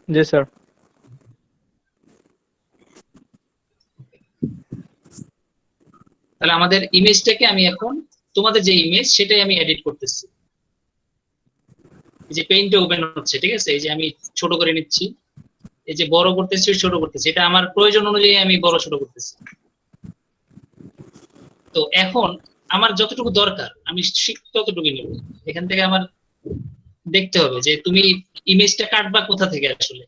জি sir. তাহলে আমাদের ইমেজটাকে আমি এখন তোমাদের যে ইমেজ সেটাই আমি এডিট করতেছি। এই যে পেইন্টে ওপেন হচ্ছে, ঠিক আছে, এই যে আমি ছোট করে নিচ্ছি, এই যে বড় করতেছি ছোট করতেছি, এটা আমার প্রয়োজন অনুযায়ী আমি বড় ছোট করতেছি। তো এখন আমার যতটুকু দরকার আমি ততটুকু নেব। এখান থেকে আমার দেখতে হবে যে তুমি ইমেজটা কাটবা কোথা থেকে। আসলে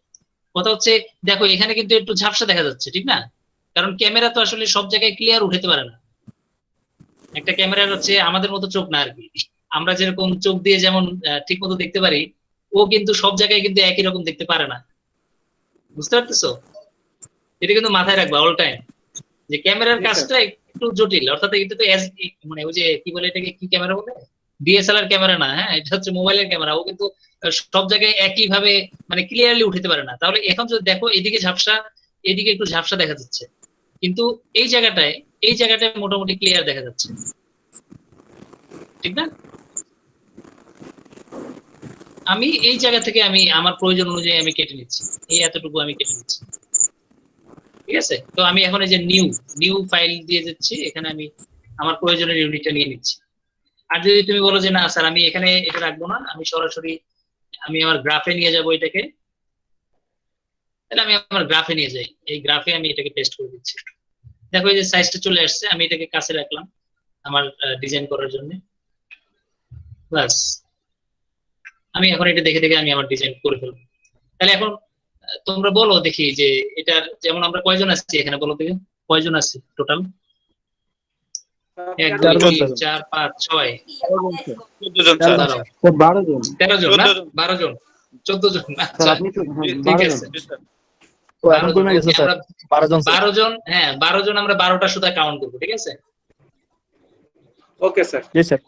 কথা হচ্ছে, দেখো এখানে কিন্তু একটু ঝাপসা দেখা যাচ্ছে, ঠিক না? কারণ ক্যামেরা তো আসলে সব জায়গায় ক্লিয়ার উঠাতে পারে না। একটা ক্যামেরার হচ্ছে আমাদের মতো চোখ না আর কি। আমরা যেরকম চোখ দিয়ে যেমন ঠিক মতো দেখতে পারি, ও কিন্তু সব জায়গায় কিন্তু একই রকম দেখতে পারে না। বুঝতে পারতেছো? এটা কিন্তু মাথায় রাখবা অল টাইম, যে ক্যামেরার কাজটা একটু জটিল। অর্থাৎ এটা তো মানে ওই যে কি বলে এটাকে, কি ক্যামেরা বলে, ডিএসএলআর ক্যামেরা না, হ্যাঁ, এটা হচ্ছে মোবাইলের ক্যামেরা। ও কিন্তু সব জায়গায় একই ভাবে মানে ক্লিয়ারলি উঠাতে পারে না। তাহলে এখন যদি দেখো এদিকে ঝাপসা, এদিকে একটু ঝাপসা দেখা যাচ্ছে, কিন্তু এই জায়গাটায় মোটামুটি ক্লিয়ার দেখা যাচ্ছে, ঠিক না? আমি এই জায়গা থেকে আমি আমার প্রয়োজন অনুযায়ী আমি কেটে নিচ্ছি, এই এতটুকু আমি কেটে নিচ্ছি, ঠিক আছে? তো আমি এখন এই যে নিউ নিউ ফাইল দিয়ে যাচ্ছি, এখানে আমি আমার প্রয়োজনের ইউনিটটা নিয়ে নিচ্ছি। আর যদি তুমি বলো যে না স্যার আমি এখানে এটা রাখবো না, আমি সরাসরি আমি আমার গ্রাফে নিয়ে যাব এটাকে, তাহলে আমি আমার গ্রাফে নিয়ে যাই, এই গ্রাফে আমি এটাকে পেস্ট করে দিচ্ছি। দেখো এই যে সাইজটা চলে আসছে, আমি এটাকে কাছে রাখলাম আমার ডিজাইন করার জন্য। বাস, আমি এখন এটা দেখে দেখে আমি আমার ডিজাইন করে ফেলবো। তাহলে এখন তোমরা বলো দেখি যে এটার যেমন আমরা কয়জন আসছি এখানে, বলো দেখি কয়জন আসছি টোটাল? 1 2 4 জন 3 স্যার। 4 5 6 14 জন স্যার। 12 12 জন 13 জন না, 14 জন 12 জন 14 জন, স্যার। আচ্ছা আপনি তো হ্যাঁ, ঠিক 12 জন। আছে। জি স্যার। ও এখন 12 জন, কমে গেছে ওকে, স্যার। আমরা 12 জন স্যার। 12 জন, হ্যাঁ 12 জন আমরা 12টা সুতা কাউন্ট করবো, ঠিক আছে? Okay sir. জি স্যার।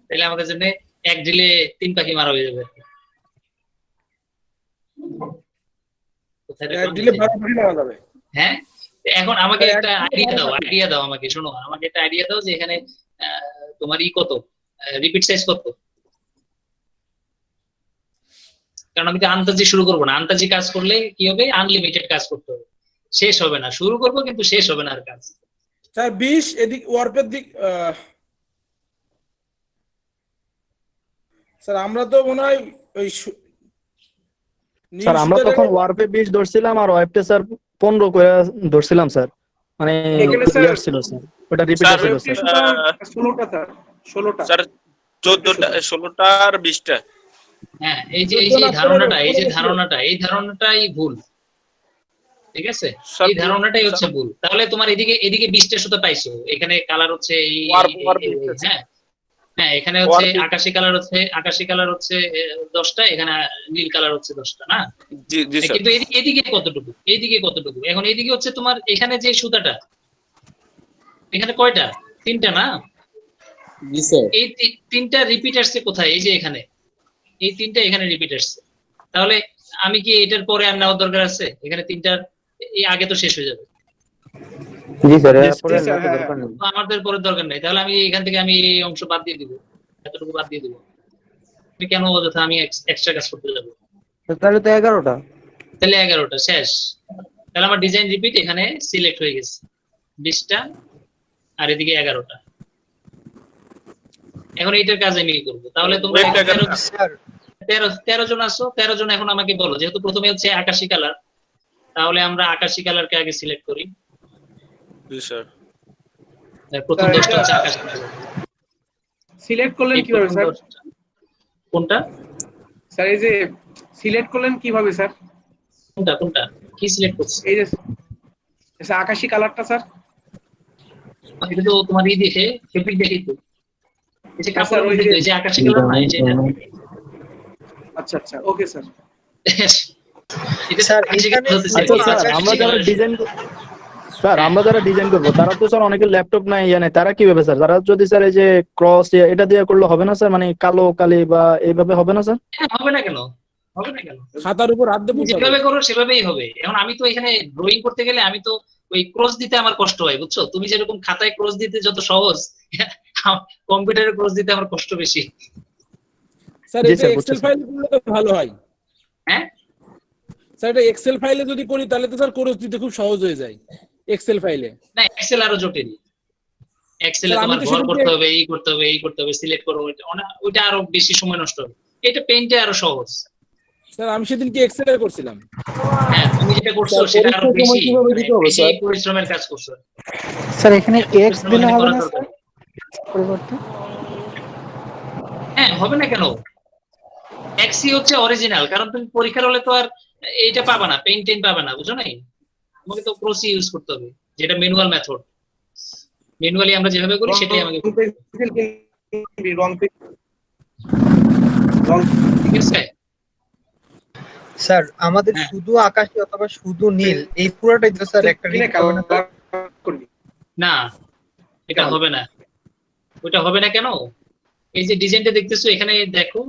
তাহলে আমাদের জন্য এক ড্রিলে 3 পাখি মারা হয়ে যাবে। কোথায় এক রাখলাম? দিলে 12 পাখি মারা যাবে। হ্যাঁ, এখন আমাকে স্যার, একটা এক দিলে আইডিয়া 12 দাও, পাখি। আইডিয়া দাও আমাকে, শোনো, আমাকে একটা আইডিয়া দাও যে এখানে তোমার ই কত, রিপিট সাইজ কত? কারণ আমি তো আন্তাজি শুরু করবো না, আন্তাজি কাজ করলে কি হবে, আনলিমিটেড কাজ করতে হবে, শেষ হবে না। শুরু করবো কিন্তু শেষ হবে না আর কাজ। স্যার 20 এদিক ওয়ার্পের দিক স্যার আমরা তো মনে হয় ওই নীল স্যার আমরা সুতা তখন জায়গায় ওয়ার্পে 20 ধরছিলাম আর ওয়েবটে স্যার 15 করে ধরছিলাম স্যার। মানে এখানে স্যার ইয়ার ছিল স্যার, ওটা রিপিটার স্যার ছিল ওয়েবটি স্যার। সুতা 16টা স্যার, 16টা স্যার ওয়েবটি 14টা, সুতা। 16টা আর 20টা। হ্যাঁ, এই যে 14 না 15 ধারণাটা, এই যে 15 ছিল। ধারণাটা, এই ধারণাটাই ভুল, ঠিক আছে? স্যার এই ধারণাটাই হচ্ছে ভুল। তাহলে তোমার এদিকে এদিকে 20টা সুতো পাইছো, এখানে কালার হচ্ছে এই ওয়ার ওয়ার 20 আছে। হ্যাঁ হ্যাঁ, এখানে হচ্ছে ওয়ার 20। আকাশি কালার হচ্ছে 10টা, এখানে নীল কালার হচ্ছে 10টা না? জি জি স্যার। কিন্তু এদিকে কতটুকু, এইদিকে কতটুকু? এখন এইদিকে হচ্ছে তোমার এখানে যে সুতাটা, এখানে কয়টা? 3টা না? জি স্যার। এই 3টা রিপিট আসছে কোথায়? এই যে এখানে, এই 3টা এখানে রিপিট আসছে। তাহলে আমি কি এটার পরে আর নেওয়ার দরকার আছে? এখানে 3টার এই আগে তো শেষ হয়ে যাবে, জি স্যার, জি এরপরে স্যার, না হ্যাঁ দরকার নেই। তো আমাদের পরে দরকার নেই। তাহলে আমি এখান থেকে আমি এই অংশ বাদ দিয়ে দিব, এতটুকু বাদ দিয়ে দিব। আমি কেন অযথা আমি এক্সট্রা কাজ করতে যাবো? তাহলে তো 11টা। তাহলে 11টা শেষ। তাহলে আমার ডিজাইন রিপিট এখানে সিলেক্ট হয়ে গেছে 20টা, আর এদিকে 11টা। এখন এইটার কাজ আমি করবো। তাহলে তোমরা ওয়েট টাকার 13 জন আসো, 13 জন এখন আমাকে বলো, যেহেতু প্রথমে হচ্ছে আকাশি কালার, তাহলে আমরা আকাশি কালারকে আগে সিলেক্ট করি। জি স্যার। প্রথম স্যার, 10টা এটা হচ্ছে আকাশি কালার। সিলেক্ট করলেন এই কিভাবে প্রথম স্যার? 10টা কোনটা স্যার এই যে সিলেক্ট করলেন কিভাবে স্যার? কোনটা কোনটা কি সিলেক্ট করছি? এই যে স্যার আকাশী কালারটা স্যার। এটা তো তোমার এই দেখে ফেব্রিক দেখেই তো, এই যে না স্যার কাপড়ের ওই মধ্যে যে তো এই যে আকাশি কালার না, এই যে এটা আচ্ছা আচ্ছা ওকে স্যার। এটা স্যার, আকাশি এখানে- কালার হতে চাই। আচ্ছা স্যার, আকাশি আমরা যারা কালার। ডিজাইন স্যার আমরা যারা ডিজাইন করবো তারা তো স্যার অনেকের ল্যাপটপ নাই, ইয়ে নাই, তারা কিভাবে স্যার? তারা যদি স্যার এই যে ক্রস এটা দিয়ে করলে হবে না স্যার? মানে কালো কালি বা এইভাবে হবে না স্যার? হ্যাঁ, হবে না কেন, হবে না কেন? খাতার উপর হাত দিয়ে তুমি পুঁতে হবে। যেভাবে করো সেভাবেই হবে। এখন আমি তো এখানে ড্রয়িং করতে গেলে আমি তো ওই ক্রস দিতে আমার কষ্ট হয়, বুঝছো? তুমি যেরকম খাতায় ক্রস দিতে যত সহজ, কম্পিউটারে ক্রস দিতে আমার কষ্ট বেশি। স্যার জি এটা স্যার, এক্সেল বুঝছি ফাইল করলে তো ভালো হয়। হ্যাঁ, স্যার এটা এক্সেল ফাইলে যদি করি তাহলে তো স্যার কোর্স দিতে খুব সহজ হয়ে যায় এক্সেল ফাইলে। না, এক্সেল আরো জটিল। এক্সেলে স্যার আমি তোমার তো ভর সেটা করতে হবে, এই করতে হবে, এই করতে হবে, সিলেক্ট করো, ওইটা আরো বেশি সময় নষ্ট হবে। এটা পেইন্টে আরো সহজ। স্যার আমি সেদিন কি এক্সেলে করছিলাম। হ্যাঁ, তুমি যেটা করছো স্যার, সেটা আরো পরীক্ষার সময় বেশি, কিভাবে দিতে হবে, বেশি স্যার? পরিশ্রমের কাজ করছো। স্যার এখানে এত এক্স পরিশ্রম দিলে এখানে হবে করার না দরকার স্যার নেই। পরিবর্তে? হ্যাঁ, হবে না কেন? এক্সই হচ্ছে অরিজিনাল, কারণ তুমি পরীক্ষার হলে তো আর এইটা পাবা না, পেইন্ট টেন পাবা না, বুঝো নাই? তোমাকে তো ক্রসি ইউজ করতে হবে, যেটা ম্যানুয়াল মেথড। ম্যানুয়ালি আমরা যেভাবে করি সেটাই আমাকে করতে হবে। ঠিক আছে? স্যার আমাদের হ্যাঁ। শুধু আকাশী অথবা শুধু নীল এই পুরোটাই তো স্যার একটা রিং হবে না স্যার? না, এটা হবে না। ওটা হবে না কেন? এই যে ডিজাইনটা দেখতেছো এখানে দেখো,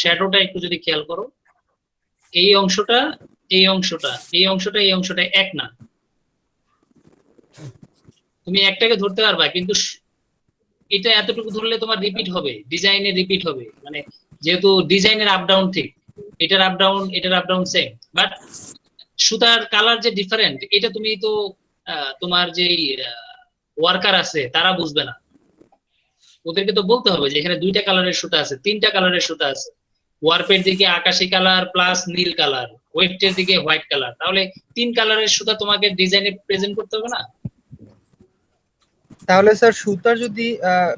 শ্যাডোটা একটু যদি খেয়াল করো, এই অংশটা, এই অংশটা, এই অংশটা, এই অংশটা এক না। তুমি একটাকে ধরতে পারবা, কিন্তু এটা এতটুকু ধরলে তোমার রিপিট হবে, ডিজাইনে রিপিট হবে। মানে যেহেতু ডিজাইনের আপ ডাউন ঠিক, এটার আপ ডাউন, এটার আপ ডাউন সেম, বাট সুতার কালার যে ডিফারেন্ট, এটা তুমি তো তোমার যেই ওয়ার্কার আছে তারা বুঝবে না। ওদেরকে তো বলতে হবে যে এখানে 2টা কালারের সুতা আছে, 3টা কালারের সুতা আছে। ওয়ার্পের দিকে আকাশী কালার প্লাস নীল কালার, ওয়েটের দিকে হোয়াইট কালার, তাহলে 3 কালারের সুতা তোমাকে ডিজাইনে প্রেজেন্ট করতে হবে না? তাহলে স্যার সুতার যদি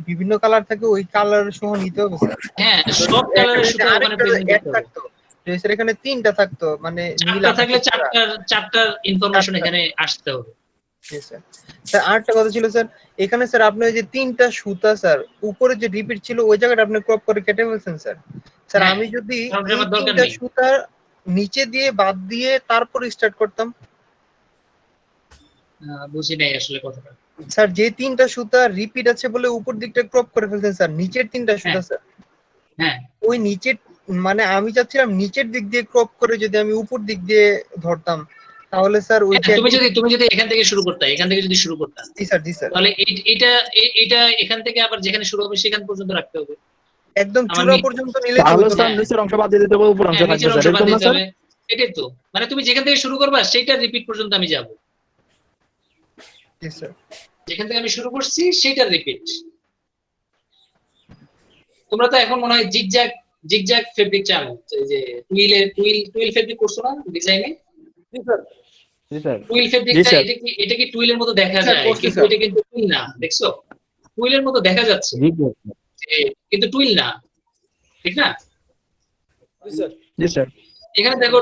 বিভিন্ন কালার থাকে ওই কালার সহ নিতে হবে স্যার? হ্যাঁ, সব কালারের সুতা ওখানে প্রেজেন্ট করতে হবে। থাকতো স্যার, এখানে 3টা থাকতো, মানে নীল চারটা থাকলে আকাশী চারটার ইনফরমেশন এখানে আসতে হবে। স্যার। স্যার আরেকটা কথা ছিল স্যার, এখানে স্যার আপনি ওই যে 3টা সুতা স্যার উপরে যে রিপিট ছিল ওই জায়গাটা আপনি ক্রপ করে কেটে ফেলছেন স্যার। স্যার হ্যাঁ, আমি যদি কারণ এই আমার দরকার 3টা নেই। সুতা নিচে দিয়ে বাদ দিয়ে তারপর স্টার্ট করতাম? বুঝি নাই আসলে কথাটা। স্যার যে 3টা সুতা রিপিট আছে বলে উপর দিকটা ক্রপ করে ফেলছেন স্যার, নিচের 3টা সুতা স্যার, হ্যাঁ, ওই নিচের, মানে আমি চাচ্ছিলাম নিচের দিক দিয়ে ক্রপ করে যদি আমি উপর দিক দিয়ে ধরতাম তাহলে স্যার ওই যে তুমি যদি এখান থেকে শুরু করতে, এখান থেকে যদি শুরু করতে, জি স্যার তাহলে এটা এটা এখান থেকে আবার যেখানে শুরু হবে সেখান পর্যন্ত রাখতে হবে। একদম আমার চূড়া পর্যন্ত নিলে তো তাহলে হতো না? স্যার নিচের অংশ বাদ দিয়ে দিতে হবে, উপর অংশ হ্যাঁ, থাকবে নিচের স্যার, অংশ বাদ এরকম না দিতে স্যার? হবে। এটাই তো, মানে তুমি যেখান থেকে শুরু করবা সেইটা রিপিট পর্যন্ত আমি যাব। জি স্যার। যেখান থেকে আমি শুরু করছি সেইটা রিপিট। তোমরা তো এখন মনে হয় জিগজ্যাগ ফেব্রিক জানো, এই যে টুইল ফেব্রিক করছো না ডিজাইনে? জি স্যার। জি স্যার। টুইল জি ফেব্রিকটা স্যার। এটা কি টুইলের মতো দেখা স্যার, যায়, করছি কিন্তু স্যার। এটা কিন্তু টুইল না, দেখছো? টুইলের মতো দেখা যাচ্ছে, কিন্তু টুইল না, ঠিক না? জি স্যার। জি স্যার। এখানে দেখো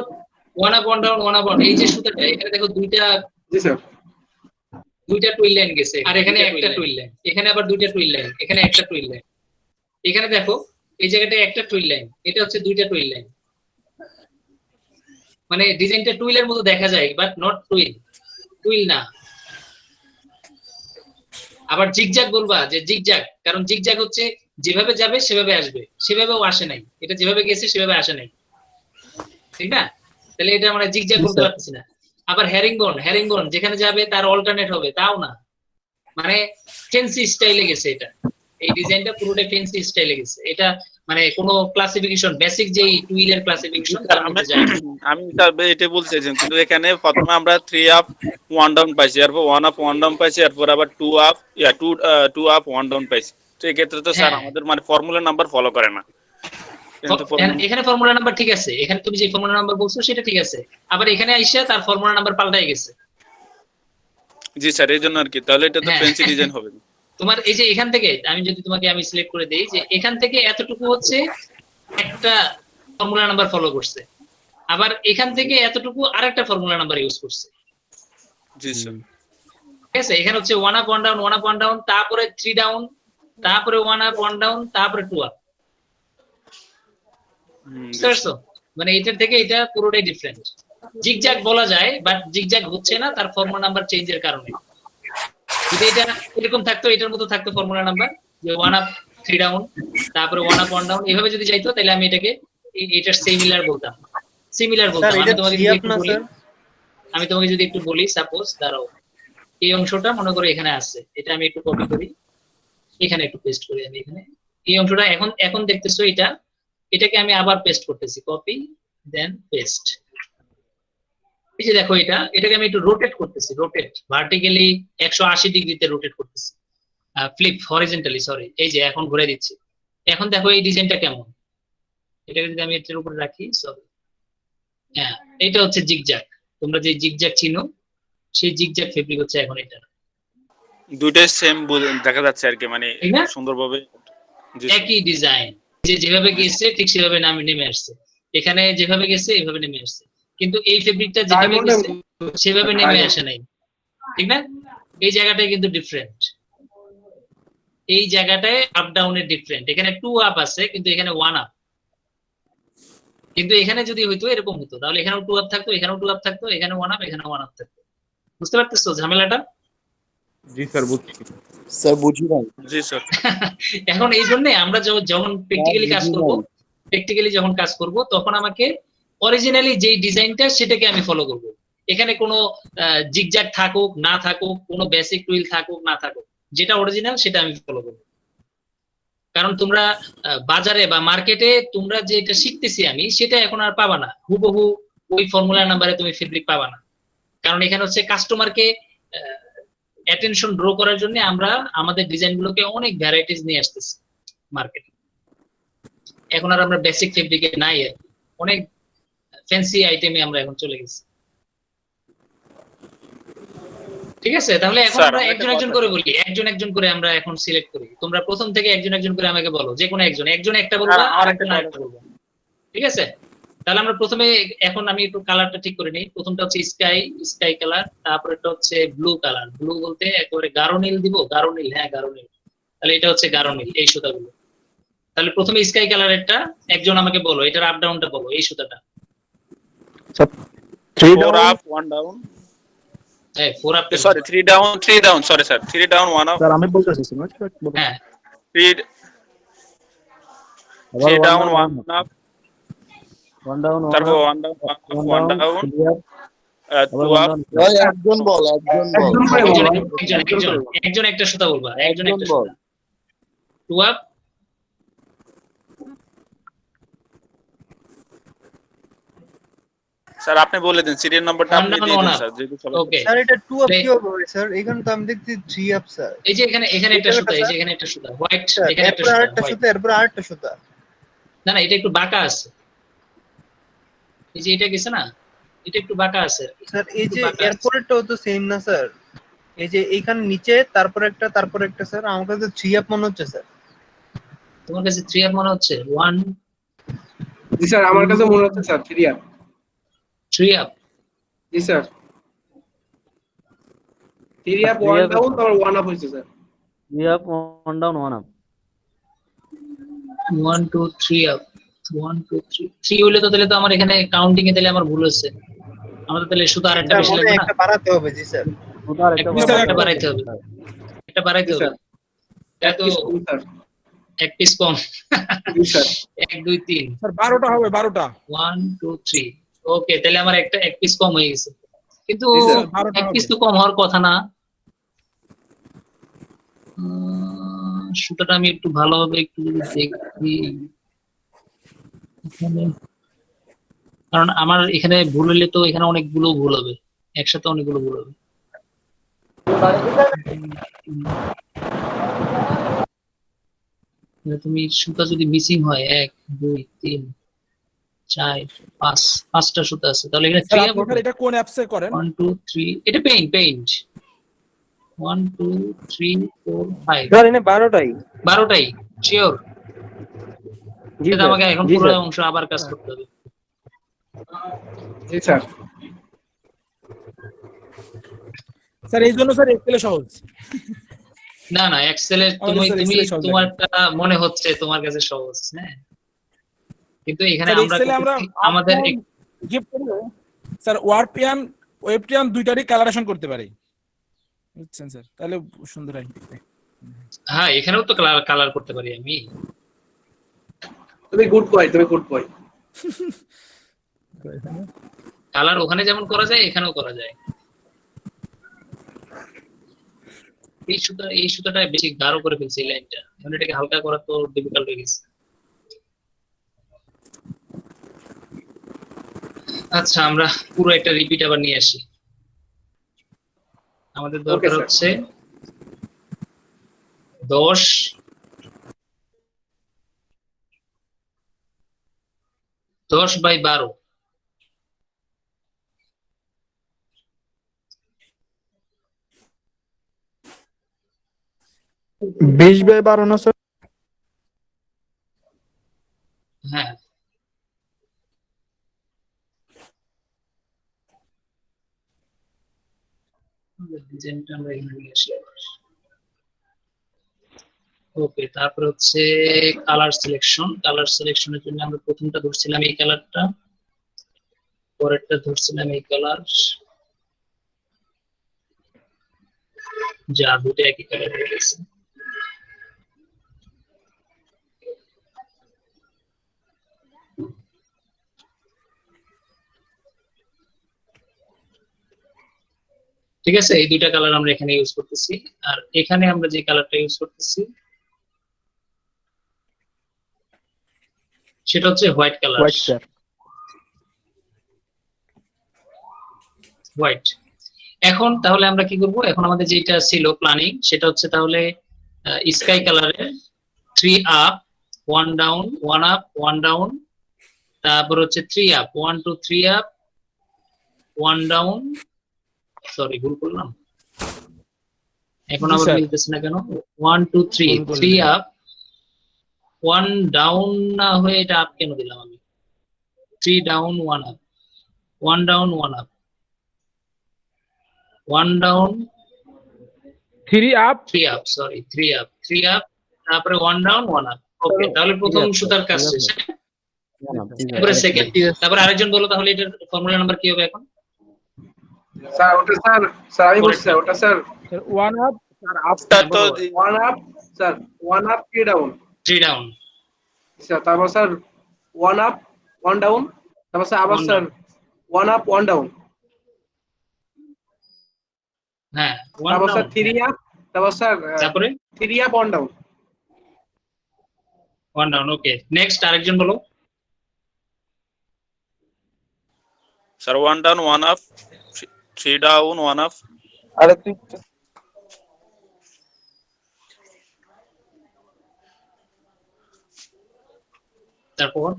one up one down, one up one, এই যে সুতাটা এখানে দেখো জি স্যার। দুইটা টুইল লাইন গেছে, আর এখানে একটা টুইল লাইন, এখানে আবার 2টা টুইল লাইন, এখানে একটা টুইল লাইন, এখানে দেখো এই জায়গাটা একটা টুইল লাইন, এটা হচ্ছে 2টা টুইল লাইন। মানে ডিজাইনটা টুইলের মতো দেখা যায়, বাট নট টুইল না। আবার জিগজ্যাগ বলবা যে জিগজ্যাগ, কারণ জিগজ্যাগ হচ্ছে যেভাবে যাবে সেভাবে আসবে, সেভাবেও আসে নাই, এটা যেভাবে গেছে সেভাবে আসে নাই, ঠিক না? তাহলে এটা আমরা জিগজ্যাগ বলতে পারতেছি না। আবার হ্যারিংবন যেখানে যাবে তার অল্টারনেট হবে, তাও না, মানে ফেন্সি স্টাইলে গেছে এটা। এই ডিজাইনটা পুরোটাই ফেন্সি স্টাইলে গেছে, এটা মানে কোনো ক্লাসিফিকেশন, বেসিক যেই টুইলের ক্লাসিফিকেশন তার মধ্যে যায় না। আমি স্যার এটা বলতে চাইছিলাম, কিন্তু এখানে প্রথমে আমরা 3 আপ 1 ডাউন পাইছি, এরপর 1 আপ 1 ডাউন পাইছি, এরপর আবার 2 আপ 1 ডাউন পাইছি। তো এই ক্ষেত্রে তো স্যার হ্যাঁ। আমাদের মানে ফর্মুলা নাম্বার ফলো করে না। কিন্তু এখানে ফর্মুলা নাম্বার ঠিক আছে, এখানে তুমি যে ফর্মুলা নাম্বার বলছো সেটা ঠিক আছে, আবার এখানে আইসা তার ফর্মুলা নাম্বার পাল্টাই গেছে। জি স্যার, এই জন্য আর কি, তাহলে এটা তো হ্যাঁ। ফ্যান্সি ডিজাইন হবে না। তোমার এই যে এখান থেকে আমি যদি তোমাকে আমি সিলেক্ট করে দেই যে এখান থেকে এতটুকু হচ্ছে একটা ফর্মুলা নাম্বার ফলো করছে, আবার এখান থেকে এতটুকু আরেকটা ফর্মুলা নাম্বার ইউজ করছে। জি স্যার। ঠিক আছে, এখানে হচ্ছে 1 আপ 1 ডাউন 1 আপ 1 ডাউন, তারপরে 3 ডাউন, তারপরে 1 আপ 1 ডাউন, তারপরে 2 আপ। বুঝতে পারছো? মানে এটার থেকে এটা পুরোটাই ডিফারেন্ট। জিগজ্যাগ বলা যায়, বাট জিগজ্যাগ হচ্ছে না তার ফর্মুলা নাম্বার চেঞ্জের কারণে। যদি এটা এরকম থাকতো, এটার মতো থাকতো ফর্মুলা নাম্বার, যে 1 আপ 3 ডাউন, তারপরে 1 আপ 1 ডাউন, এভাবে যদি যাইতো তাহলে আমি এটাকে এটার সিমিলার বলতাম। স্যার এটা 3 আপ না স্যার? আমি তোমাকে যদি একটু বলি, সাপোজ দাঁড়াও, এই অংশটা মনে করো এখানে আছে, এটা আমি একটু কপি করি, এখানে একটু পেস্ট করি আমি এখানে। এই অংশটা এখন দেখতেছো এটাকে আমি আবার পেস্ট করতেছি, কপি দেন পেস্ট। এই যে দেখো এটাকে আমি একটু রোটেট করতেছি, রোটেট ভার্টিক্যালি 180 ডিগ্রিতে রোটেট করতেছি, ফ্লিপ হরিজন্টালি, সরি, এই যে এখন ঘুরে দিচ্ছি। এখন দেখো এই ডিজাইনটা কেমন, এটাকে যদি আমি এটার উপরে রাখি, সরি, হ্যাঁ, এটা হচ্ছে জিগজ্যাগ। তোমরা যে জিগজ্যাগ চিনো, সেই জিগজ্যাগ ফেব্রিক হচ্ছে এখন এটা, দুইটাই সেম দেখা যাচ্ছে আর কি, মানে ঠিক না? সুন্দরভাবে। জি স্যার। একই ডিজাইন, যেভাবে গেছে ঠিক সেভাবে নেমে আসছে, এখানে যেভাবে গেছে এইভাবে নেমে আসছে, কিন্তু এই ফেব্রিকটা যেভাবে গেছে সেভাবে নেমে আসে নাই, ঠিক না? এই জায়গাটায় কিন্তু ডিফারেন্ট, এই জায়গাটায় আপ ডাউনের ডিফারেন্ট, এখানে 2 আপ আছে কিন্তু এখানে 1 আপ। কিন্তু এখানে যদি হইতো এরকম হতো, তাহলে এখানেও 2 আপ থাকতো, এখানেও 2 আপ থাকতো, এখানে 1 আপ, এখানে 1 আপ থাকতো। বুঝতে পারতেছো ঝামেলাটা? জি স্যার বুঝছি। স্যার বুঝি নাই। জি স্যার। এখন এই জন্য আমরা যখন প্র্যাকটিক্যালি কাজ করব, যখন কাজ করব তখন আমাকে অরিজিনালি যেই ডিজাইনটা সেটাকে আমি ফলো করব। এখানে কোনো জিগজ্যাগ থাকুক না থাকুক, কোনো বেসিক টুইল থাকুক না থাকুক, যেটা অরিজিনাল সেটা আমি ফলো করব। কারণ তোমরা বাজারে বা মার্কেটে তোমরা যেটা শিখতেছি আমি, সেটা এখন আর পাবা না হুবহু ওই ফর্মুলা নাম্বারে তুমি ফেব্রিক পাবা না। কারণ এখানে হচ্ছে কাস্টমারকে অ্যাটেনশন ড্র করার জন্য আমরা আমাদের ডিজাইনগুলোকে অনেক ভ্যারাইটিস নিয়ে আসতেছি মার্কেটে। এখন আর আমরা বেসিক ফেব্রিকে নাই, আর অনেক ফ্যান্সি আইটেমে আমরা এখন চলে গেছি। ঠিক আছে, তাহলে এখন স্যার, আমরা আমার একজন একটা একজন কথা করে আছে। বলি, একজন করে আমরা এখন সিলেক্ট করি। তোমরা প্রথম থেকে একজন একজন করে আমাকে বলো, যে কোনো একজন একটা বলবা, আর আরেকজন একটা আরেকটা বলবা। ঠিক আছে, তাহলে আমরা প্রথমে, এখন আমি একটু কালারটা ঠিক করে নিই। প্রথমটা হচ্ছে স্কাই কালার, তারপরেটা হচ্ছে ব্লু কালার। ব্লু বলতে একেবারে গাঢ় নীল দিব, গাঢ় নীল, হ্যাঁ গাঢ় নীল। তাহলে এটা হচ্ছে গাঢ় নীল, এই সুতাগুলো। তাহলে প্রথমে স্কাই কালারেরটা একজন আমাকে বলো, এটার আপ ডাউনটা বলো, এই সুতাটা। 3 4 ডাউন, up 1 down, হ্যাঁ 4 up, sorry 3 down, sorry sir, 3 down 1 up, sir আমি বলতেছি স্যার, বলুন। হ্যাঁ 3 আবার 3 1 down ডাউন, 1 up, 1 ডাউন, 1 তারপর up, 1 down 1 1 down, down, 3 up, আবার 2 1 up, ডাউন। ভাই একজন বল, একজন বল, একজন একটা সুতা বলবা, একজন একজন একটা বল। সুতা। 2 আপ, স্যার আপনি বলে দিন, সিরিয়াল নাম্বারটা 1 আপনি ডাউন দিয়ে 1 দিন আপ। স্যার, যেহেতু সবাই। ওকে, স্যার এটা 2 আপ কি হবে স্যার? এখানে তো আমি দেখছি 3 আপ স্যার। এই যে এখানে একটা এই সুতা, এই যে জায়গাটা এখানে একটা সুতা হোয়াইট, স্যার, এখানে একটা এরপর সুতা আরেকটা হোয়াইট। সুতা, এরপর আরেকটা সুতা। না না, এটা একটু বাঁকা আছে, এই যে এটা গেছে না, এটা একটু বাঁকা আছে। স্যার এই একটু যে বাঁকা আছে। এরপরেরটাও তো সেম না স্যার? এই যে এইখানে নিচে তারপর একটা স্যার, আমার কাছে 3 আপ মনে হচ্ছে স্যার। তোমার কাছে 3 আপ মনে হচ্ছে? 1 জি স্যার, আমার কাছে মনে হচ্ছে স্যার 3 আপ। 3 আপ, জি স্যার, 3 আপ 1 ডাউন তারপর 1 আপ হয়েছে sir. 3 up, 1 down, 1 up. 1 2 3 up, 1 2 3 3 হইলে তো তাহলে তো আমার এখানে কাউন্টিং এ তাহলে আমার ভুল হচ্ছে। আমাদের তাহলে শুধু আরেকটা স্যার বেশি মনে লাগবে হয় না, একটা বাড়াতে হবে। জি স্যার। ওটা আরেকটা একটা বাড়াইতে হবে, একটা বাড়াইতে জি হবে। স্যার, তাই এক তো, পিস কম স্যার। এক পিস কম। জি স্যার। 1 2 3, স্যার 12টা হবে, 12টা। 1 2 3। ওকে, তাহলে আমার এক পিস কম হয়ে গেছে, কিন্তু জি স্যার, 12টা এক হবে। পিস তো কম হওয়ার কথা না। সুতাটা আমি একটু ভালোভাবে একটু যদি দেখি এখানে, কারণ আমার এখানে ভুল হলে তো এখানে অনেকগুলো ভুল হবে, একসাথে অনেকগুলো ভুল হবে। তুমি সুতা যদি মিসিং হয় 1 2 3 4 5, 5টা সুতা আছে, তাহলে এখানে স্যার 3 আপনি স্যার এটা কোন অ্যাপসে করেন? 1 2 3, এটা পেইন্ট 1 2 3 4 5, স্যার এনে 12টাই। 12টাই শিওর? জি এটা স্যার, আমাকে এখন জি পুরো স্যার। অংশ আবার কাজ করতে হবে। জি স্যার। স্যার এই জন্য স্যার এক্সেলে সহজ। না না, এক্সেলে আমাদের স্যার তুমি এক্সেলে সহজ লাগে। তোমারটা মনে হচ্ছে তোমার কাছে সহজ, হ্যাঁ, কিন্তু এখানে স্যার আমরা এক্সেলে আমরা আমাদের গিফট করলে স্যার ওয়ার্ডপিয়ান ওয়েবপিয়ান দুইটারই কালারেশন করতে পারি, বুঝছেন স্যার? তাহলে সুন্দর হয়। হ্যাঁ, এখানেও তো কালার করতে পারি আমি। তুমি গুড বয়, তুমি গুড বয়। কালার ওখানে যেমন করা যায় এখানেও করা যায়। এই সুতাটা বেশি গাঢ় করে ফেলছে এই লাইনটা, এখন এটাকে হালকা করা তো ডিফিকাল্ট হয়ে গেছে। আচ্ছা আমরা পুরো একটা রিপিট আবার নিয়ে আসি। আমাদের দরকার sir. হচ্ছে 10 by 12। 20/12 না স্যার? হ্যাঁ, ডিজাইনটা আমরা এখানে নিয়ে আসি। ওকে, তারপর হচ্ছে কালার সিলেকশন। কালার সিলেকশনের জন্য আমরা প্রথমটা ধরছিলাম এই কালারটা, পরেরটা ধরছিলাম এই কালার। যা দুটো একই কালার হয়ে গেছে। ঠিক আছে, এই দুইটা কালার আমরা এখানে ইউজ করতেছি। আর এখানে আমরা যে কালারটা ইউজ করতেছি সেটা হচ্ছে white colour. White sir. White. এখন তাহলে আমরা কি করব, এখন আমাদের যেটা ছিল প্ল্যানিং সেটা হচ্ছে তাহলে স্কাই কালারের 3 আপ 1 ডাউন 1 আপ 1 ডাউন, তারপর হচ্ছে 3 আপ 1 2 3 আপ 1 ডাউন। সরি ভুল করলাম, এখন জি, আবার স্যার। মিলতেছে না কেন। 1 2 3 ভুল করলেন। 3 আপ 1 ডাউন না হয়ে এটা আপ কেন দিলাম আমি? 3 down 1 up 1 down 1 up 1 down 3 up 3 up, sorry 3 up 3 up, তারপরে 1 ডাউন 1 আপ। ওকে, তাহলে প্রথম সুতার কাজ শেষ। তারপরে সেকেন্ড, তারপরে আরেকজন বলো তাহলে এটার ফর্মুলা নাম্বার কি হবে এখন? স্যার ওটা স্যার আমি বলছি স্যার, ওটা স্যার 1 আপ স্যার আপ তা তো 1 up sir 1 up 3 down 3 down. Sir, তারপর স্যার 1 আপ 1 ডাউন, তারপর স্যার আবার One স্যার 1 আপ 1 ডাউন, হ্যাঁ 1 তারপর স্যার ডাউন। 3 আপ, তারপর স্যার তারপরে 3 আপ 1 ডাউন। 1 ডাউন। ওকে, নেক্সট আরেকজন বলো। Sir 1 down 1 up 3 down 1 up. আরে তুই তারপর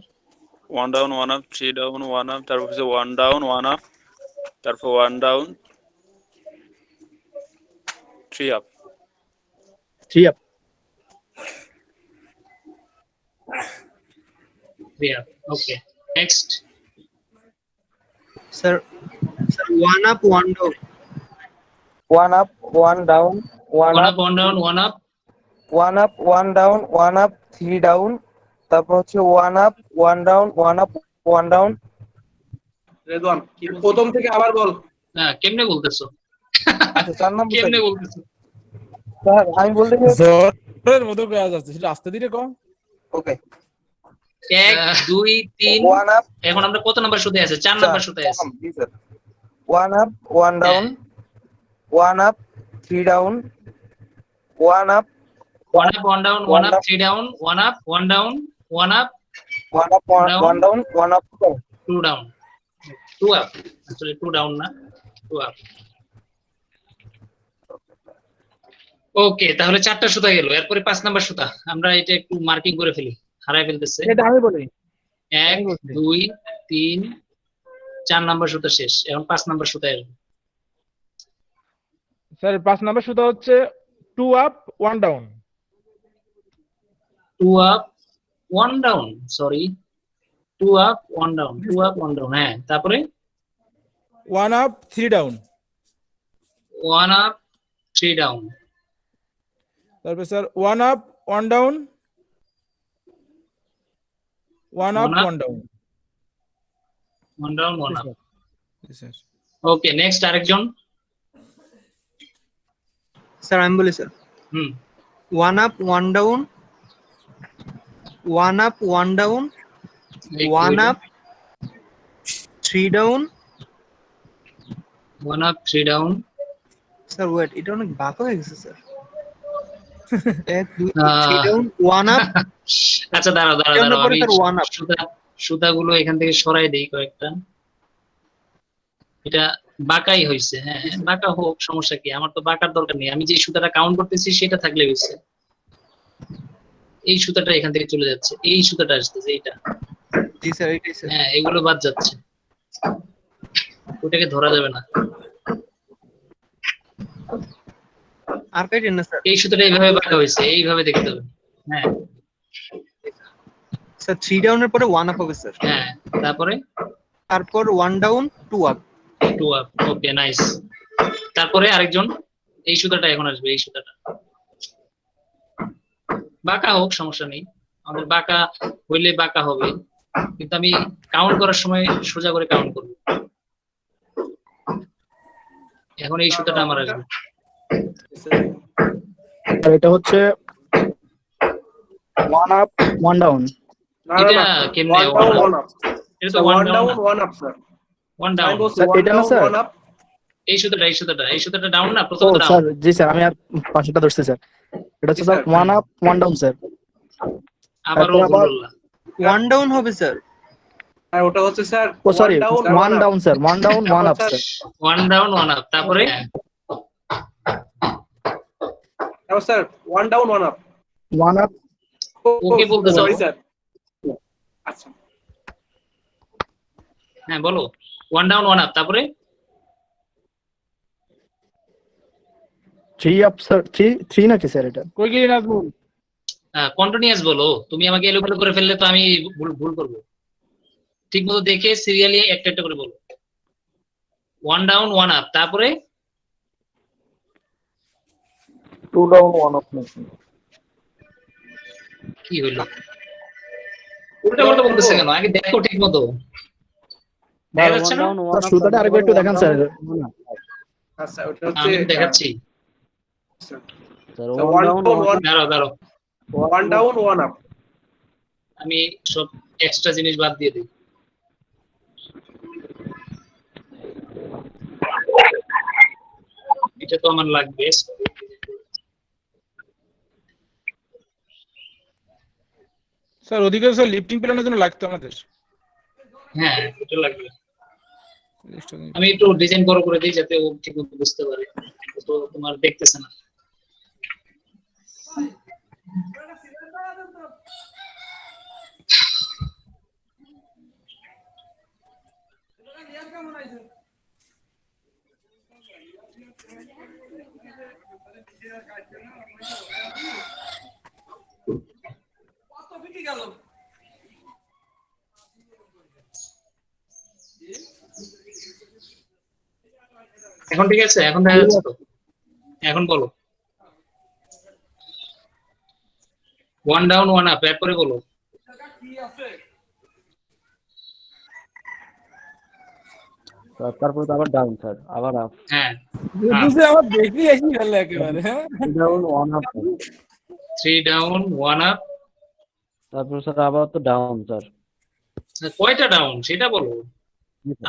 1 ডাউন 1 আপ 3 ডাউন 1 আপ, তারপর হচ্ছে 1 ডাউন 1 আপ, তারপর 1 down 3 up. 3 up. 3 up. Okay, next sir 1 up 1 down, 1 up 1 down 1 1 up up 1 down 1 up 1 up 1 down 1 up 3 down, তারপর হচ্ছে 1 up 1 down 1 up 1 down. Redwan প্রথম থেকে আবার বল। হ্যাঁ, কেমনে বলতেছো? আচ্ছা 4 নম্বর কেমনে বলতেছো? স্যার আমি বলতে জোরের মতো কাজ আছে, সেটা আস্তে ধীরে কম। ওকে 1 2 3। 1 আপ এখন আমরা কত নাম্বার সুতায় আছে? 4 নাম্বার সুতায় আছে। 1 up 1 down 1 up 3 down 1 up 1 up 1 down 1 up 3 down 1 up 1 down 1 up 1 up 1 down 1 up 2 down 2 up. আসলে 2 ডাউন না, 2 আপ। ওকে, তাহলে 4টা সুতা গেল। এরপরে 5 নাম্বার সুতা আমরা এটা একটু মার্কিং করে ফেলি, হারায় ফেলতেছে। এটা আমি বলি 1 2 3 4 নাম্বার সুতা শেষ। এখন 5 নাম্বার সুতায় আসবে। স্যার 5 নাম্বার সুতা হচ্ছে 2 up 1 down. 2 up 1 down, sorry 2 up 1 down 2 up 1 down. হ্যাঁ, তারপরে 1 আপ 3 ডাউন, 1 আপ 3 ডাউন। তারপর sir 1 up 1 down 1 up 1 down. 1 down 1 up. Sir okay, next আরেকজন। স্যার আমি বলি স্যার হুম 1 up 1 down 1 up 1 down 1 up 3 down. 1 up 3 down. Sir wait, এটা অনেক বাঁকা হয়ে গেছে স্যার। 1 2 3 down 1 up. আচ্ছা দাঁড়াও দাঁড়াও এটার দাঁড়াও, পরে আমি স্যার 1 আপ। সুতাগুলো এখান থেকে সরাই দেই কয়েকটা। এটা বাঁকাই হয়েছে, হ্যাঁ বাঁকা হোক, সমস্যা কি, আমার তো বাঁকার দরকার নেই, আমি যে সুতাটা কাউন্ট করতেছি সেটা থাকলে হয়েছে। এই সুতাটা এখান থেকে চলে যাচ্ছে, এই সুতাটা আসতেছে, এইটা, জি স্যার এটাই স্যার। হ্যাঁ এগুলো বাদ যাচ্ছে, ওটাকে ধরা যাবে না। আর কাইটেন না স্যার। এই সুতাটা এইভাবে বাঁকা হয়েছে, এইভাবে দেখতে হবে, হ্যাঁ স্যার 3 ডাউনের পরে 1 আপ হবে স্যার, হ্যাঁ, তারপরে তারপর 1 down 2 up. 2 up, okay nice. তারপরে আরেকজন, এই সুতাটা এখন আসবে, এই সুতাটা বাঁকা হোক, সমস্যা নেই, আমাদের বাঁকা হইলে বাঁকা হবে, কিন্তু আমি কাউন্ট করার সময় সোজা করে কাউন্ট করব। এখন এই সুতাটা আমার আসবে, আর এটা হচ্ছে 1 আপ 1 ডাউন। না না এটা না, কেমনে 1 ডাউন 1 আপ, এটা তো 1 1 down, down 1 up sir. 1 down, আমি বলছি স্যার, 1 এটা না ডাউন স্যার? 1 আপ। এই সুতাটা ডাউন না, ও প্রথমটা স্যার, ডাউন। জি স্যার, আমি আর পাশেটা ধরছি স্যার। এটা হচ্ছে জি, sir sir. 1 up 1 down sir. আবারও তারপর ভুল আবার বললাম। 1 ডাউন হবে স্যার। আর ওটা হচ্ছে স্যার ও sorry, 1 down 1 down sir, 1 down 1 up sir. 1 down 1 up, তারপরে তারপর sir 1 down 1 up. 1 up okay বলতে দাও। Sorry sir. আচ্ছা হ্যাঁ বলো, 1 ডাউন 1 আপ, তারপরে 3 আপ স্যার, 3 নাকি স্যার এটা? কই গেলি নাজমুল? কন্টিনিউয়াস বলো, তুমি আমাকে এলোমেলো করে ফেললে তো আমি ভুল করব। ঠিক মতো দেখে সিরিয়ালি একটা একটা করে বলো। 1 ডাউন 1 আপ, তারপরে 2 ডাউন 1 আপ নাকি? কি হইলো? উল্টা পাল্টা বলতেছে কেন? আগে দেখো ঠিক মতো, দেখা যাচ্ছে না? স্যার সুতাটা আরেকবার একটু দেখান স্যার। আচ্ছা, ওটা হচ্ছে আমি দেখাচ্ছি, স্যার 1 ডাউন 1, দাঁড়াও 1 ডাউন 1 আপ। আমি সব এক্সট্রা জিনিস বাদ দিয়ে দিই। এটা তো আমার লাগবে, স্যার ওদিকে স্যার লিফটিং প্ল্যানের জন্য লাগতো আমাদের। হ্যাঁ এটা লাগবে। আমি একটু ডিজাইন বড় করে দিই যাতে ও ঠিক মতো বুঝতে পারে, তো তোমার দেখতেছে না। এখন ঠিক আছে, এখন দেখা যাচ্ছে তো? এখন বলো 1 ডাউন 1 আপ, এরপরে বলো তারপরে তো আবার ডাউন স্যার, আবার আপ, হ্যাঁ বুঝে আমার দেখি আসি গেল একেবারে। হ্যাঁ ডাউন 1 আপ, 3 ডাউন 1 আপ, তারপর স্যার আবার তো ডাউন স্যার। কয়টা ডাউন সেটা বলো,